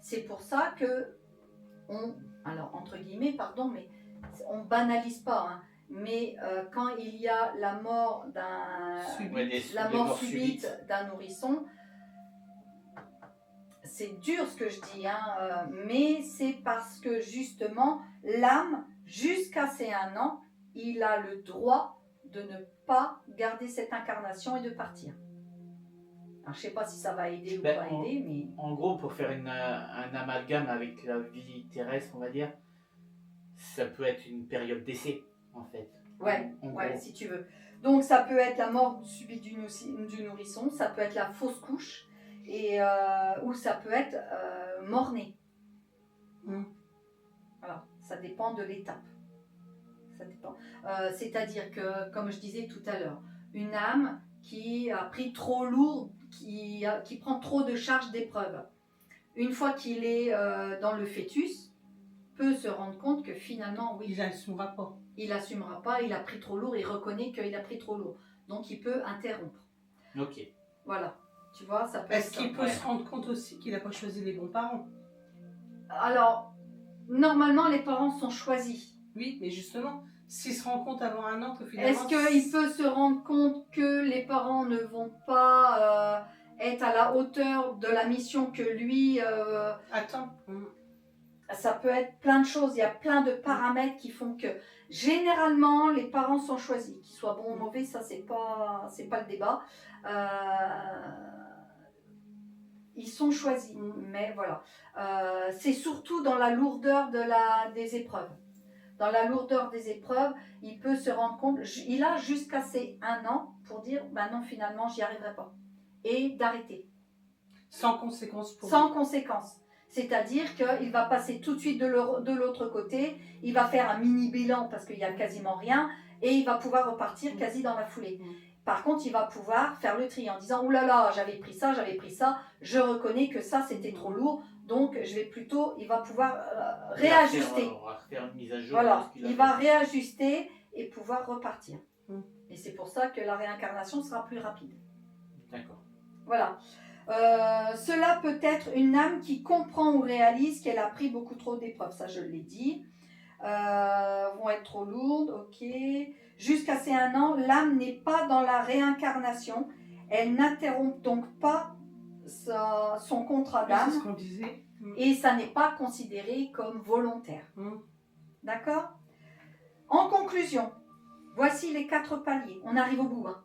S2: C'est pour ça que alors entre guillemets, pardon, mais on banalise pas, hein, mais quand il y a la mort subite d'un nourrisson, c'est dur ce que je dis, hein, mais c'est parce que justement l'âme, jusqu'à ses 1 an, il a le droit de ne pas garder cette incarnation et de partir. Alors, je ne sais pas si ça va aider ou pas aider, mais...
S1: En gros, pour faire un amalgame avec la vie terrestre, on va dire, ça peut être une période d'essai, en fait.
S2: Ouais, si tu veux. Donc, ça peut être la mort subite du nourrisson, ça peut être la fausse couche, ou ça peut être mort-né. Voilà, ça dépend de l'étape. Ça dépend. C'est-à-dire que, comme je disais tout à l'heure, une âme qui a pris trop lourd, qui prend trop de charges d'épreuve, une fois qu'il est dans le fœtus, peut se rendre compte que finalement, oui,
S3: il n'assumera pas.
S2: Il n'assumera pas, il a pris trop lourd, il reconnaît qu'il a pris trop lourd. Donc il peut interrompre.
S1: Ok.
S2: Voilà. Tu vois, ça peut
S3: Est-ce qu'il peut se rendre compte aussi qu'il n'a pas choisi les bons parents?
S2: Alors, normalement, les parents sont choisis.
S3: Oui, mais justement, s'il se rend compte avant 1 an que finalement...
S2: Est-ce qu'il peut se rendre compte que les parents ne vont pas être à la hauteur de la mission que lui...
S3: Attends.
S2: Ça peut être plein de choses. Il y a plein de paramètres qui font que, généralement, les parents sont choisis. Qu'ils soient bons ou mauvais, ça, c'est pas le débat. Ils sont choisis. Mais voilà. C'est surtout dans la lourdeur des épreuves. Dans la lourdeur des épreuves, il peut se rendre compte, il a jusqu'à ses 1 an pour dire, ben non, finalement, j'y arriverai pas. Et d'arrêter.
S3: Sans conséquence pour lui.
S2: Sans conséquence. C'est-à-dire qu'il va passer tout de suite de l'autre côté, il va faire un mini bilan parce qu'il n'y a quasiment rien, et il va pouvoir repartir quasi dans la foulée. Par contre, il va pouvoir faire le tri en disant, oh là là, j'avais pris ça, je reconnais que ça c'était trop lourd, donc je vais plutôt, il va pouvoir réajuster.
S1: On va faire une mise à jour.
S2: Voilà, il va réajuster et pouvoir repartir. Et c'est pour ça que la réincarnation sera plus rapide.
S1: D'accord.
S2: Voilà. Cela peut être une âme qui comprend ou réalise qu'elle a pris beaucoup trop d'épreuves, ça je l'ai dit. Vont être trop lourdes, ok. Jusqu'à ses 1 an, l'âme n'est pas dans la réincarnation. Elle n'interrompt donc pas son contrat d'âme.
S3: C'est ce qu'on disait.
S2: Et ça n'est pas considéré comme volontaire. D'accord? En conclusion, voici les 4 paliers. On arrive au bout. Hein.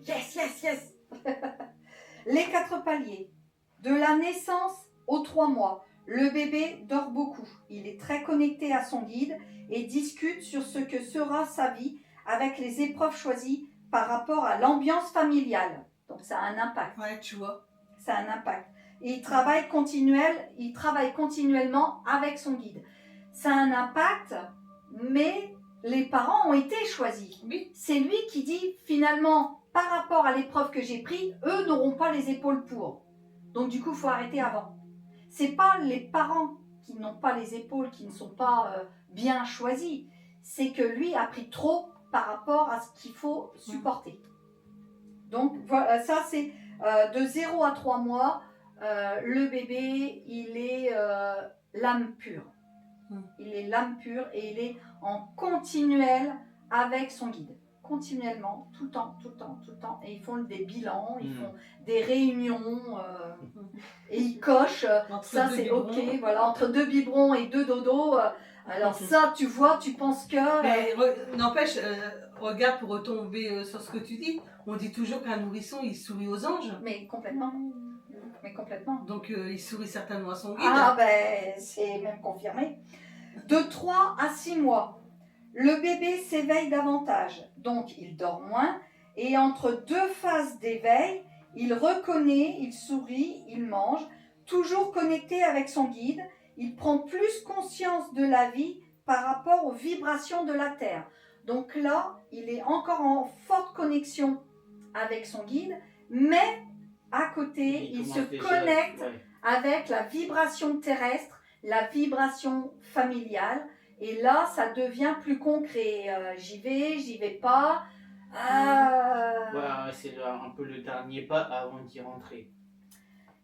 S2: Yes, yes, yes. Les 4 paliers. De la naissance aux 3 mois, le bébé dort beaucoup. Il est très connecté à son guide et discute sur ce que sera sa vie avec les épreuves choisies par rapport à l'ambiance familiale. Donc ça a un impact.
S3: Ouais, tu vois.
S2: Ça a un impact. Et il travaille continuellement avec son guide. Ça a un impact, mais les parents ont été choisis.
S3: Oui.
S2: C'est lui qui dit finalement, par rapport à l'épreuve que j'ai prise, eux n'auront pas les épaules pour. Donc du coup, il faut arrêter avant. C'est pas les parents qui n'ont pas les épaules, qui ne sont pas bien choisis. C'est que lui a pris trop par rapport à ce qu'il faut supporter. Donc voilà, ça c'est de 0 à 3 mois, le bébé, il est l'âme pure. Il est l'âme pure et il est en continuel avec son guide. Continuellement, tout le temps. Et ils font des bilans, ils font des réunions et ils cochent. Ça c'est ok, voilà, entre 2 biberons et 2 dodos. Alors ça, tu vois, tu penses que...
S3: Mais n'empêche, regarde, pour retomber sur ce que tu dis, on dit toujours qu'un nourrisson, il sourit aux anges.
S2: Mais complètement.
S3: Donc il sourit certainement à son guide.
S2: Ah ben, c'est même confirmé. De 3 à 6 mois, le bébé s'éveille davantage, donc il dort moins, et entre 2 phases d'éveil, il reconnaît, il sourit, il mange, toujours connecté avec son guide, il prend plus conscience de la vie par rapport aux vibrations de la Terre. Donc là, il est encore en forte connexion avec son guide, mais à côté, il se connecte avec la vibration terrestre, la vibration familiale, et là, ça devient plus concret. J'y vais pas.
S1: Voilà, c'est un peu le dernier pas avant d'y rentrer.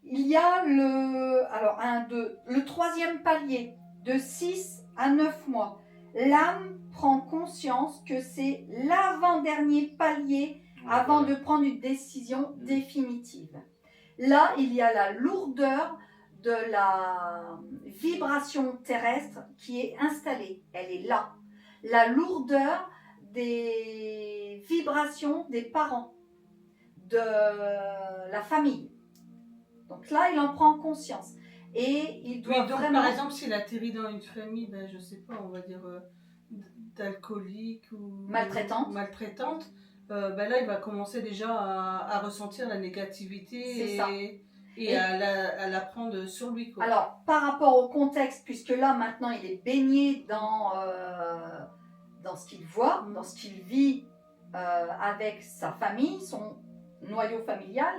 S2: Il y a le troisième palier, de 6 à 9 mois. L'âme prend conscience que c'est l'avant-dernier palier avant de prendre une décision définitive. Là, il y a la lourdeur de la vibration terrestre qui est installée. Elle est là. La lourdeur des vibrations des parents, de la famille. Donc là, il en prend conscience. Et il doit vraiment...
S3: Par exemple, s'il atterrit dans une famille, ben, je sais pas, on va dire d'alcoolique ou maltraitante, ben là, il va commencer déjà à ressentir la négativité et à la prendre sur lui, quoi.
S2: Alors, par rapport au contexte, puisque là, maintenant, il est baigné dans ce qu'il voit, dans ce qu'il vit avec sa famille, son noyau familial,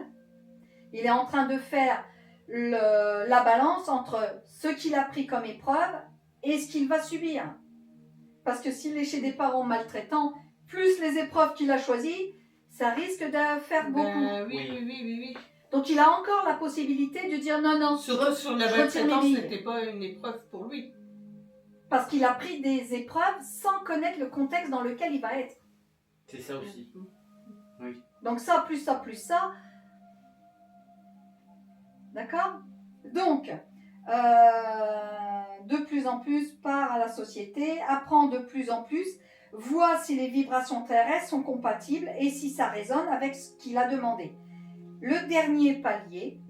S2: il est en train de faire la balance entre ce qu'il a pris comme épreuve et ce qu'il va subir. Parce que s'il est chez des parents maltraitants, plus les épreuves qu'il a choisies, ça risque de faire beaucoup.
S3: Oui.
S2: Donc il a encore la possibilité de dire non.
S3: Surtout sur la maltraitance, ce n'était pas une épreuve pour lui.
S2: Parce qu'il a pris des épreuves sans connaître le contexte dans lequel il va être.
S1: C'est ça aussi. Oui.
S2: Donc ça, plus ça. D'accord ? Donc, de plus en plus, part à la société, apprend de plus en plus, voit si les vibrations terrestres sont compatibles et si ça résonne avec ce qu'il a demandé. Le dernier palier,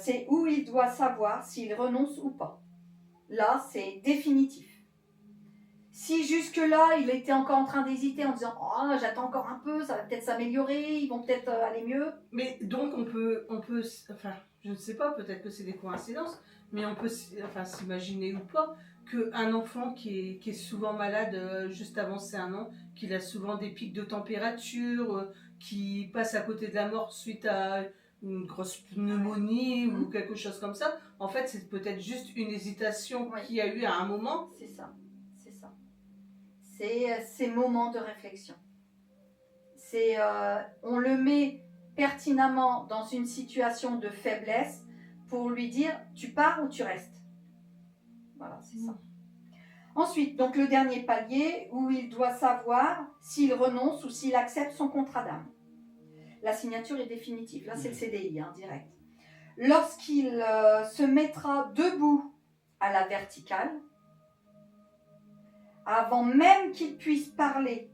S2: c'est où il doit savoir s'il renonce ou pas. Là, c'est définitif. Si jusque-là, il était encore en train d'hésiter en disant « Oh, j'attends encore un peu, ça va peut-être s'améliorer, ils vont peut-être aller mieux. »
S3: Mais donc, on peut, enfin, je ne sais pas, peut-être que c'est des coïncidences, mais on peut s'imaginer ou pas qu'un enfant qui est souvent malade juste avant ses 1 an, qu'il a souvent des pics de température, qui passe à côté de la mort suite à une grosse pneumonie ou quelque chose comme ça, en fait, c'est peut-être juste une hésitation qu'il y a eu à un moment.
S2: C'est ça. C'est ces moments de réflexion. On le met pertinemment dans une situation de faiblesse pour lui dire tu pars ou tu restes. Voilà, c'est ça. Ensuite, donc le dernier palier où il doit savoir s'il renonce ou s'il accepte son contrat d'âme. La signature est définitive. Là, c'est le CDI, direct. Lorsqu'il se mettra debout à la verticale, avant même qu'il puisse parler,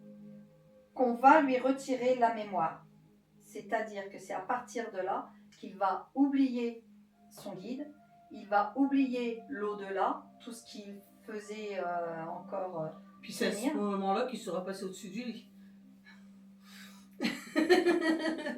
S2: qu'on va lui retirer la mémoire. C'est-à-dire que c'est à partir de là qu'il va oublier son guide, il va oublier l'au-delà, tout ce qu'il faisait encore.
S3: Puis c'est à ce moment-là qu'il sera passé au-dessus du lit.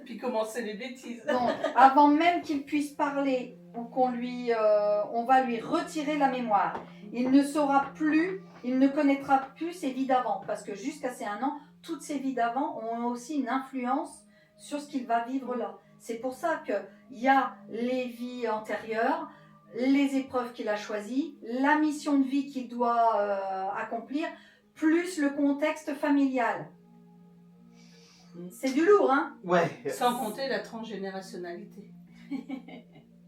S3: Puis commencer les bêtises.
S2: Donc, avant même qu'il puisse parler ou on va lui retirer la mémoire. Il ne saura plus, il ne connaîtra plus ses vies d'avant, parce que jusqu'à ses 1 an, toutes ces vies d'avant ont aussi une influence sur ce qu'il va vivre là. C'est pour ça qu'il y a les vies antérieures, les épreuves qu'il a choisies, la mission de vie qu'il doit accomplir, plus le contexte familial. C'est du lourd, hein?
S1: Ouais.
S3: Sans compter la transgénérationnalité.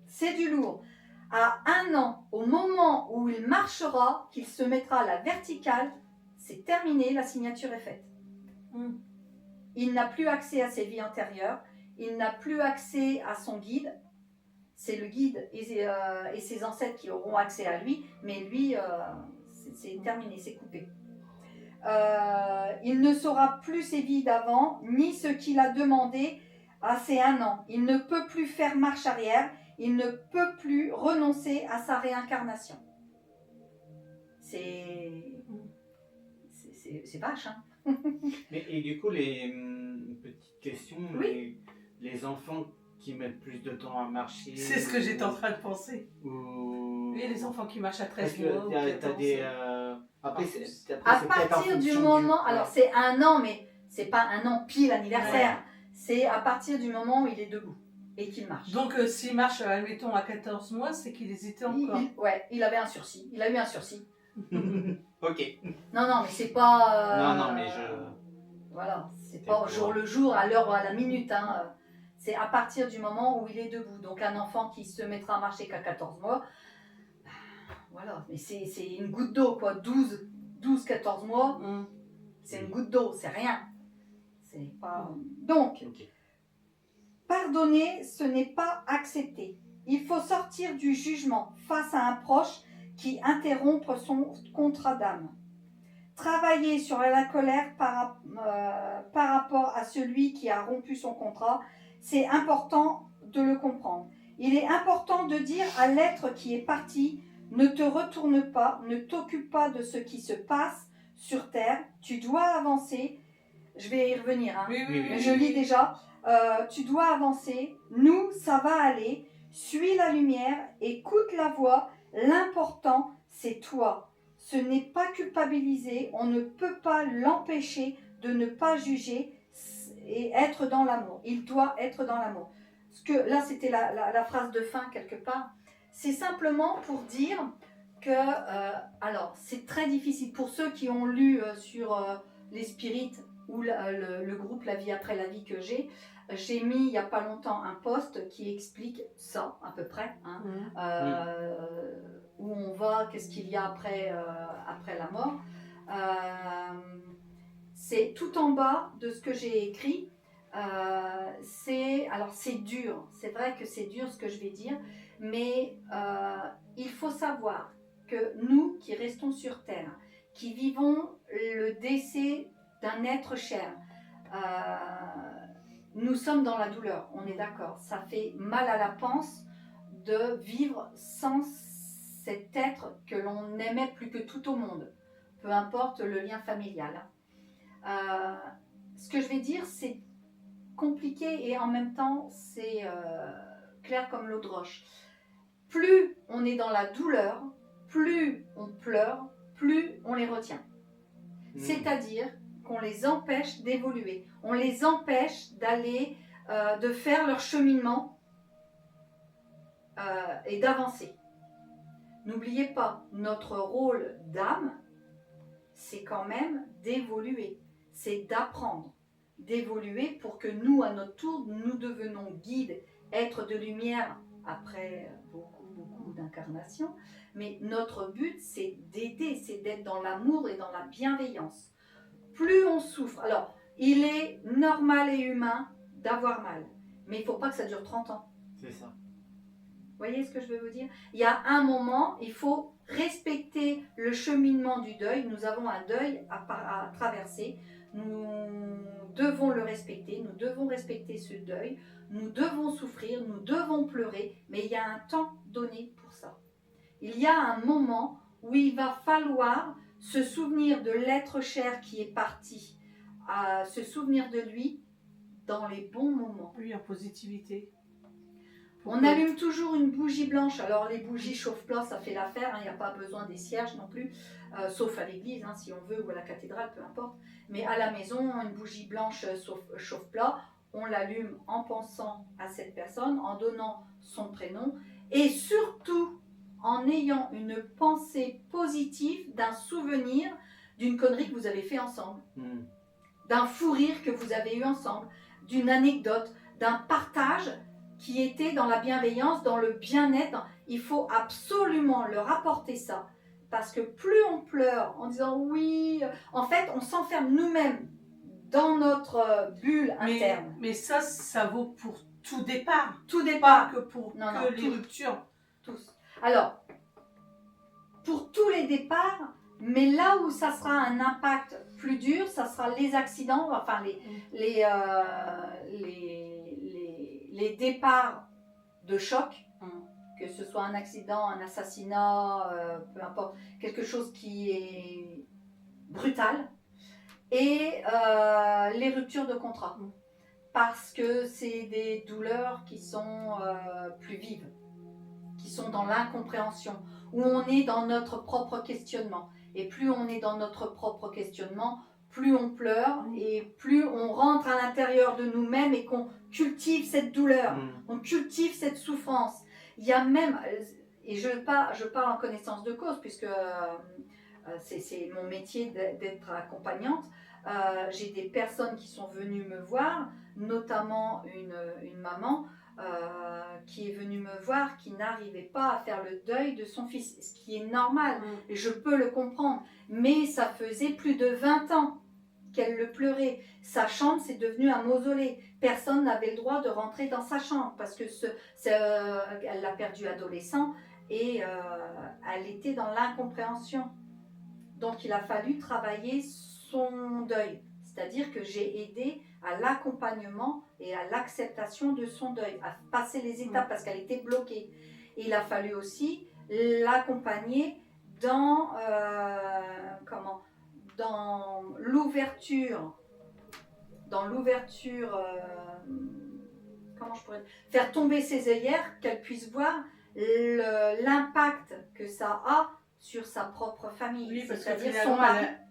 S2: C'est du lourd. À 1 an, au moment où il marchera, qu'il se mettra à la verticale, c'est terminé, la signature est faite. Il n'a plus accès à ses vies antérieures, il n'a plus accès à son guide. C'est le guide et ses ancêtres qui auront accès à lui, mais lui, c'est terminé, c'est coupé. Il ne saura plus ses vies d'avant, ni ce qu'il a demandé à ses 1 an. Il ne peut plus faire marche arrière, il ne peut plus renoncer à sa réincarnation. C'est vache, hein.
S1: Et du coup, petite question,
S2: oui.
S1: les enfants qui mettent plus de temps à marcher...
S3: C'est ce que j'étais en train de penser.
S1: Oui,
S3: les enfants qui marchent à 13
S1: mois. T'as des...
S2: Après, à partir du moment... Alors, c'est 1 an, mais c'est pas 1 an pile anniversaire. Ouais. C'est à partir du moment où il est debout et qu'il marche.
S3: Donc, s'il marche, admettons, à 14 mois, c'est qu'il hésitait encore.
S2: Il avait un sursis. Il a eu un sursis.
S1: Ok.
S2: Non, mais c'est pas...
S1: Non, mais
S2: Voilà, c'est pas au jour le jour, à l'heure ou à la minute. Hein. C'est à partir du moment où il est debout. Donc un enfant qui se mettra à marcher qu'à 14 mois, voilà, mais c'est une goutte d'eau, quoi. 12-14 mois, c'est une goutte d'eau, c'est rien. C'est pas... Donc, pardonner, ce n'est pas accepter. Il faut sortir du jugement face à un proche qui interrompt son contrat d'âme. Travailler sur la colère par rapport à celui qui a rompu son contrat, c'est important de le comprendre. Il est important de dire à l'être qui est parti, ne te retourne pas, ne t'occupe pas de ce qui se passe sur Terre, tu dois avancer. Je vais y revenir, hein. Mais je lis déjà. Tu dois avancer, nous, ça va aller, suis la lumière, écoute la voix, l'important, c'est toi. Ce n'est pas culpabiliser, on ne peut pas l'empêcher de ne pas juger et être dans l'amour. Il doit être dans l'amour. Parce que là, c'était la phrase de fin quelque part. C'est simplement pour dire que, alors, c'est très difficile pour ceux qui ont lu sur les spirites ou le groupe La vie après la vie que j'ai mis il n'y a pas longtemps un post qui explique ça à peu près, hein, où on va, qu'est-ce qu'il y a après la mort. C'est tout en bas de ce que j'ai écrit. C'est dur, c'est vrai que c'est dur ce que je vais dire, mais il faut savoir que nous qui restons sur Terre, qui vivons le décès d'un être cher, nous sommes dans la douleur, on est d'accord. Ça fait mal à la panse de vivre sans cet être que l'on aimait plus que tout au monde, peu importe le lien familial. Ce que je vais dire, c'est compliqué et en même temps, c'est clair comme l'eau de roche. Plus on est dans la douleur, plus on pleure, plus on les retient. C'est-à-dire qu'on les empêche d'évoluer, on les empêche d'aller, de faire leur cheminement et d'avancer. N'oubliez pas, notre rôle d'âme, c'est quand même d'évoluer, c'est d'apprendre, d'évoluer pour que nous, à notre tour, nous devenons guides, êtres de lumière après beaucoup d'incarnations. Mais notre but, c'est d'aider, c'est d'être dans l'amour et dans la bienveillance. Plus on souffre, alors il est normal et humain d'avoir mal, mais il ne faut pas que ça dure 30 ans.
S1: C'est ça.
S2: Vous voyez ce que je veux vous dire? Il y a un moment, il faut respecter le cheminement du deuil. Nous avons un deuil à traverser. Nous devons le respecter. Nous devons respecter ce deuil. Nous devons souffrir. Nous devons pleurer. Mais il y a un temps donné pour ça. Il y a un moment où il va falloir se souvenir de l'être cher qui est parti. Se souvenir de lui dans les bons moments.
S3: Oui, en positivité.
S2: On allume toujours une bougie blanche. Alors les bougies chauffe-plat, ça fait l'affaire, il n'y a pas besoin des cierges non plus, sauf à l'église si on veut, ou à la cathédrale, peu importe. Mais à la maison, une bougie blanche chauffe-plat, on l'allume en pensant à cette personne, en donnant son prénom, et surtout en ayant une pensée positive d'un souvenir d'une connerie que vous avez fait ensemble, d'un fou rire que vous avez eu ensemble, d'une anecdote, d'un partage qui était dans la bienveillance, dans le bien-être. Il faut absolument leur apporter ça. Parce que plus on pleure en disant oui, en fait, on s'enferme nous-mêmes dans notre bulle interne.
S3: Mais ça vaut pour tout départ.
S2: Tout départ.
S3: Pas que pour les ruptures. Tous.
S2: Alors, pour tous les départs, mais là où ça sera un impact plus dur, ça sera les accidents, enfin les départs de choc, que ce soit un accident, un assassinat, peu importe, quelque chose qui est brutal, et les ruptures de contrat. Parce que c'est des douleurs qui sont plus vives, qui sont dans l'incompréhension, où on est dans notre propre questionnement. Et plus on est dans notre propre questionnement, plus on pleure et plus on rentre à l'intérieur de nous-mêmes et qu'on cultive cette douleur, on cultive cette souffrance. Il y a même, et je parle en connaissance de cause, puisque c'est mon métier d'être accompagnante, j'ai des personnes qui sont venues me voir, notamment une maman qui est venue me voir, qui n'arrivait pas à faire le deuil de son fils, ce qui est normal, et je peux le comprendre, mais ça faisait plus de 20 ans qu'elle le pleurait. Sa chambre, c'est devenu un mausolée. Personne n'avait le droit de rentrer dans sa chambre, parce que elle l'a perdu adolescent, et elle était dans l'incompréhension. Donc il a fallu travailler son deuil, c'est-à-dire que j'ai aidé à l'accompagnement et à l'acceptation de son deuil, à passer les étapes parce qu'elle était bloquée. Et il a fallu aussi l'accompagner dans l'ouverture, comment je pourrais faire tomber ses œillères, qu'elle puisse voir l'impact que ça a sur sa propre famille.
S3: Oui, parce que finalement,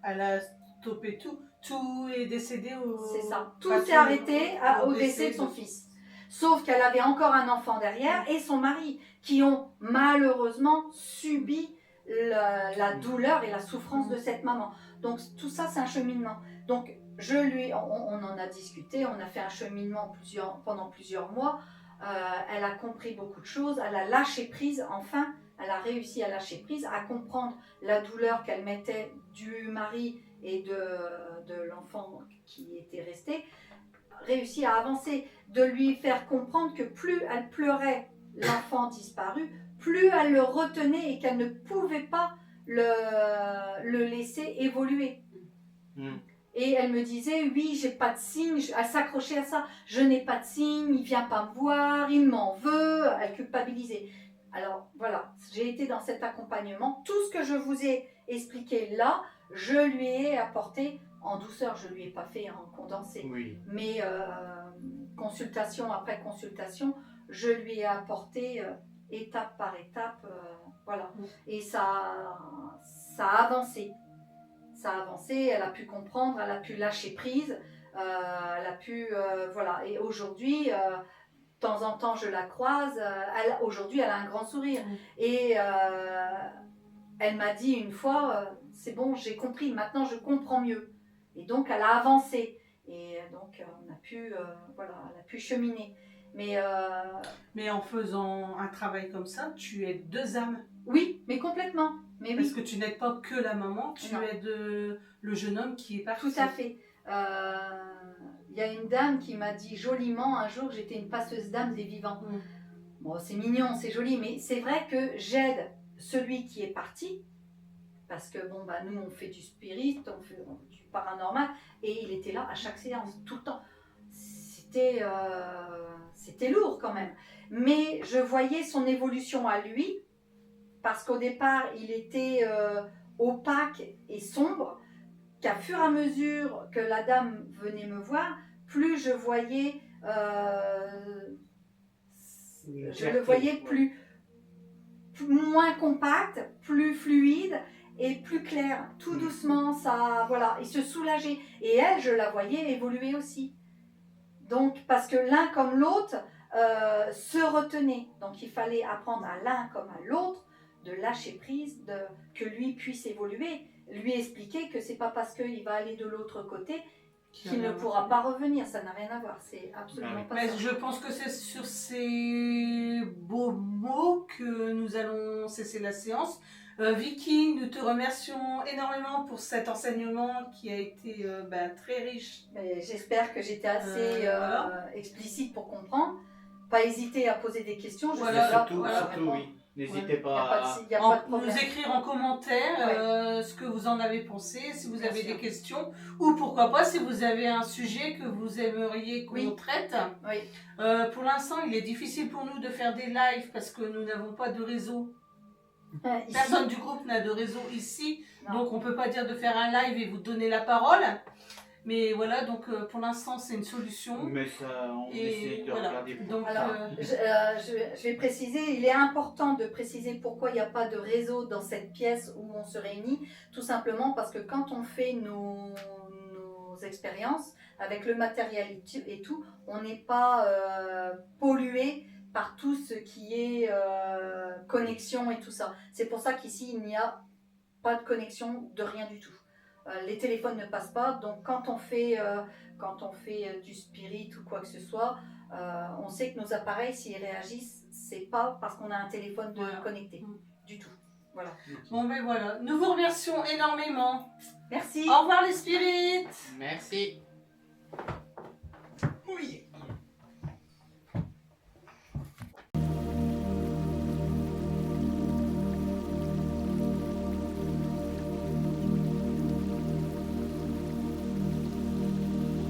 S3: elle a stoppé tout. Tout est décédé
S2: C'est ça. Tout s'est arrêté au décès de son fils. Sauf qu'elle avait encore un enfant derrière et son mari, qui ont malheureusement subi la douleur et la souffrance de cette maman. Donc tout ça, c'est un cheminement. Donc on en a discuté, on a fait un cheminement pendant plusieurs mois. Elle a compris beaucoup de choses, elle a lâché prise, enfin, elle a réussi à lâcher prise, à comprendre la douleur qu'elle mettait du mari et de l'enfant qui était resté, réussi à avancer, de lui faire comprendre que plus elle pleurait l'enfant disparu, plus elle le retenait et qu'elle ne pouvait pas le laisser évoluer. Et elle me disait, oui, j'ai pas de signe, elle s'accrochait à ça, je n'ai pas de signe, il vient pas me voir, il m'en veut, elle culpabilisait. Alors voilà, j'ai été dans cet accompagnement, tout ce que je vous ai expliqué là, je lui ai apporté en douceur, je lui ai pas fait en condensé, mais consultation après consultation, je lui ai apporté étape par étape, voilà. Et ça a avancé. Ça a avancé, elle a pu comprendre, elle a pu lâcher prise, elle a pu, voilà. Et aujourd'hui, de temps en temps, je la croise, aujourd'hui, elle a un grand sourire. Et elle m'a dit une fois, c'est bon, j'ai compris, maintenant je comprends mieux. Et donc, elle a avancé. Et donc, on a pu, voilà, elle a pu cheminer.
S3: Mais en faisant un travail comme ça, tu aides deux âmes.
S2: Oui, mais complètement. Mais
S3: parce que tu n'aides pas que la maman, tu aides le jeune homme qui est parti.
S2: Tout à fait. Il y a une dame qui m'a dit joliment un jour que j'étais une passeuse d'âmes des vivants. Bon, c'est mignon, c'est joli, mais c'est vrai que j'aide celui qui est parti, parce que bon, bah, nous on fait du spirit, on fait du paranormal, et il était là à chaque séance, tout le temps. C'était lourd quand même. Mais je voyais son évolution à lui, parce qu'au départ, il était opaque et sombre, qu'à fur et à mesure que la dame venait me voir, plus je voyais je le voyais moins compact, plus fluide et plus clair. Tout doucement, ça, voilà, il se soulageait. Et elle, je la voyais évoluer aussi. Donc, parce que l'un comme l'autre se retenait. Donc, il fallait apprendre à l'un comme à l'autre de lâcher prise, que lui puisse évoluer, lui expliquer que c'est pas parce qu'il va aller de l'autre côté qu'il ne pourra pas revenir. Ça n'a rien à voir. C'est absolument pas
S3: Mais
S2: ça.
S3: je pense que c'est sur ces beaux mots que nous allons cesser la séance. Vicky, nous te remercions énormément pour cet enseignement qui a été très riche.
S2: J'espère que j'étais assez explicite pour comprendre. Pas hésiter à poser des questions.
S1: Surtout, oui. N'hésitez pas
S3: à nous écrire en commentaire ce que vous en avez pensé, si vous avez des questions, ou pourquoi pas si vous avez un sujet que vous aimeriez qu'on traite. Pour l'instant, il est difficile pour nous de faire des lives parce que nous n'avons pas de réseau. Personne du groupe n'a de réseau ici, donc on ne peut pas dire de faire un live et vous donner la parole. Mais voilà, donc pour l'instant c'est une solution.
S1: Mais ça, on essaie de regarder.
S2: Donc, je vais préciser, il est important de préciser pourquoi il n'y a pas de réseau dans cette pièce où on se réunit. Tout simplement parce que quand on fait nos expériences avec le matériel et tout, on n'est pas pollué par tout ce qui est connexion et tout ça. C'est pour ça qu'ici il n'y a pas de connexion de rien du tout. Les téléphones ne passent pas, donc quand on fait du spirit ou quoi que ce soit, on sait que nos appareils, s'ils réagissent, c'est pas parce qu'on a un téléphone connecté, du tout. Voilà.
S3: Bon ben voilà, nous vous remercions énormément.
S2: Merci.
S3: Au revoir les spirites.
S1: Merci.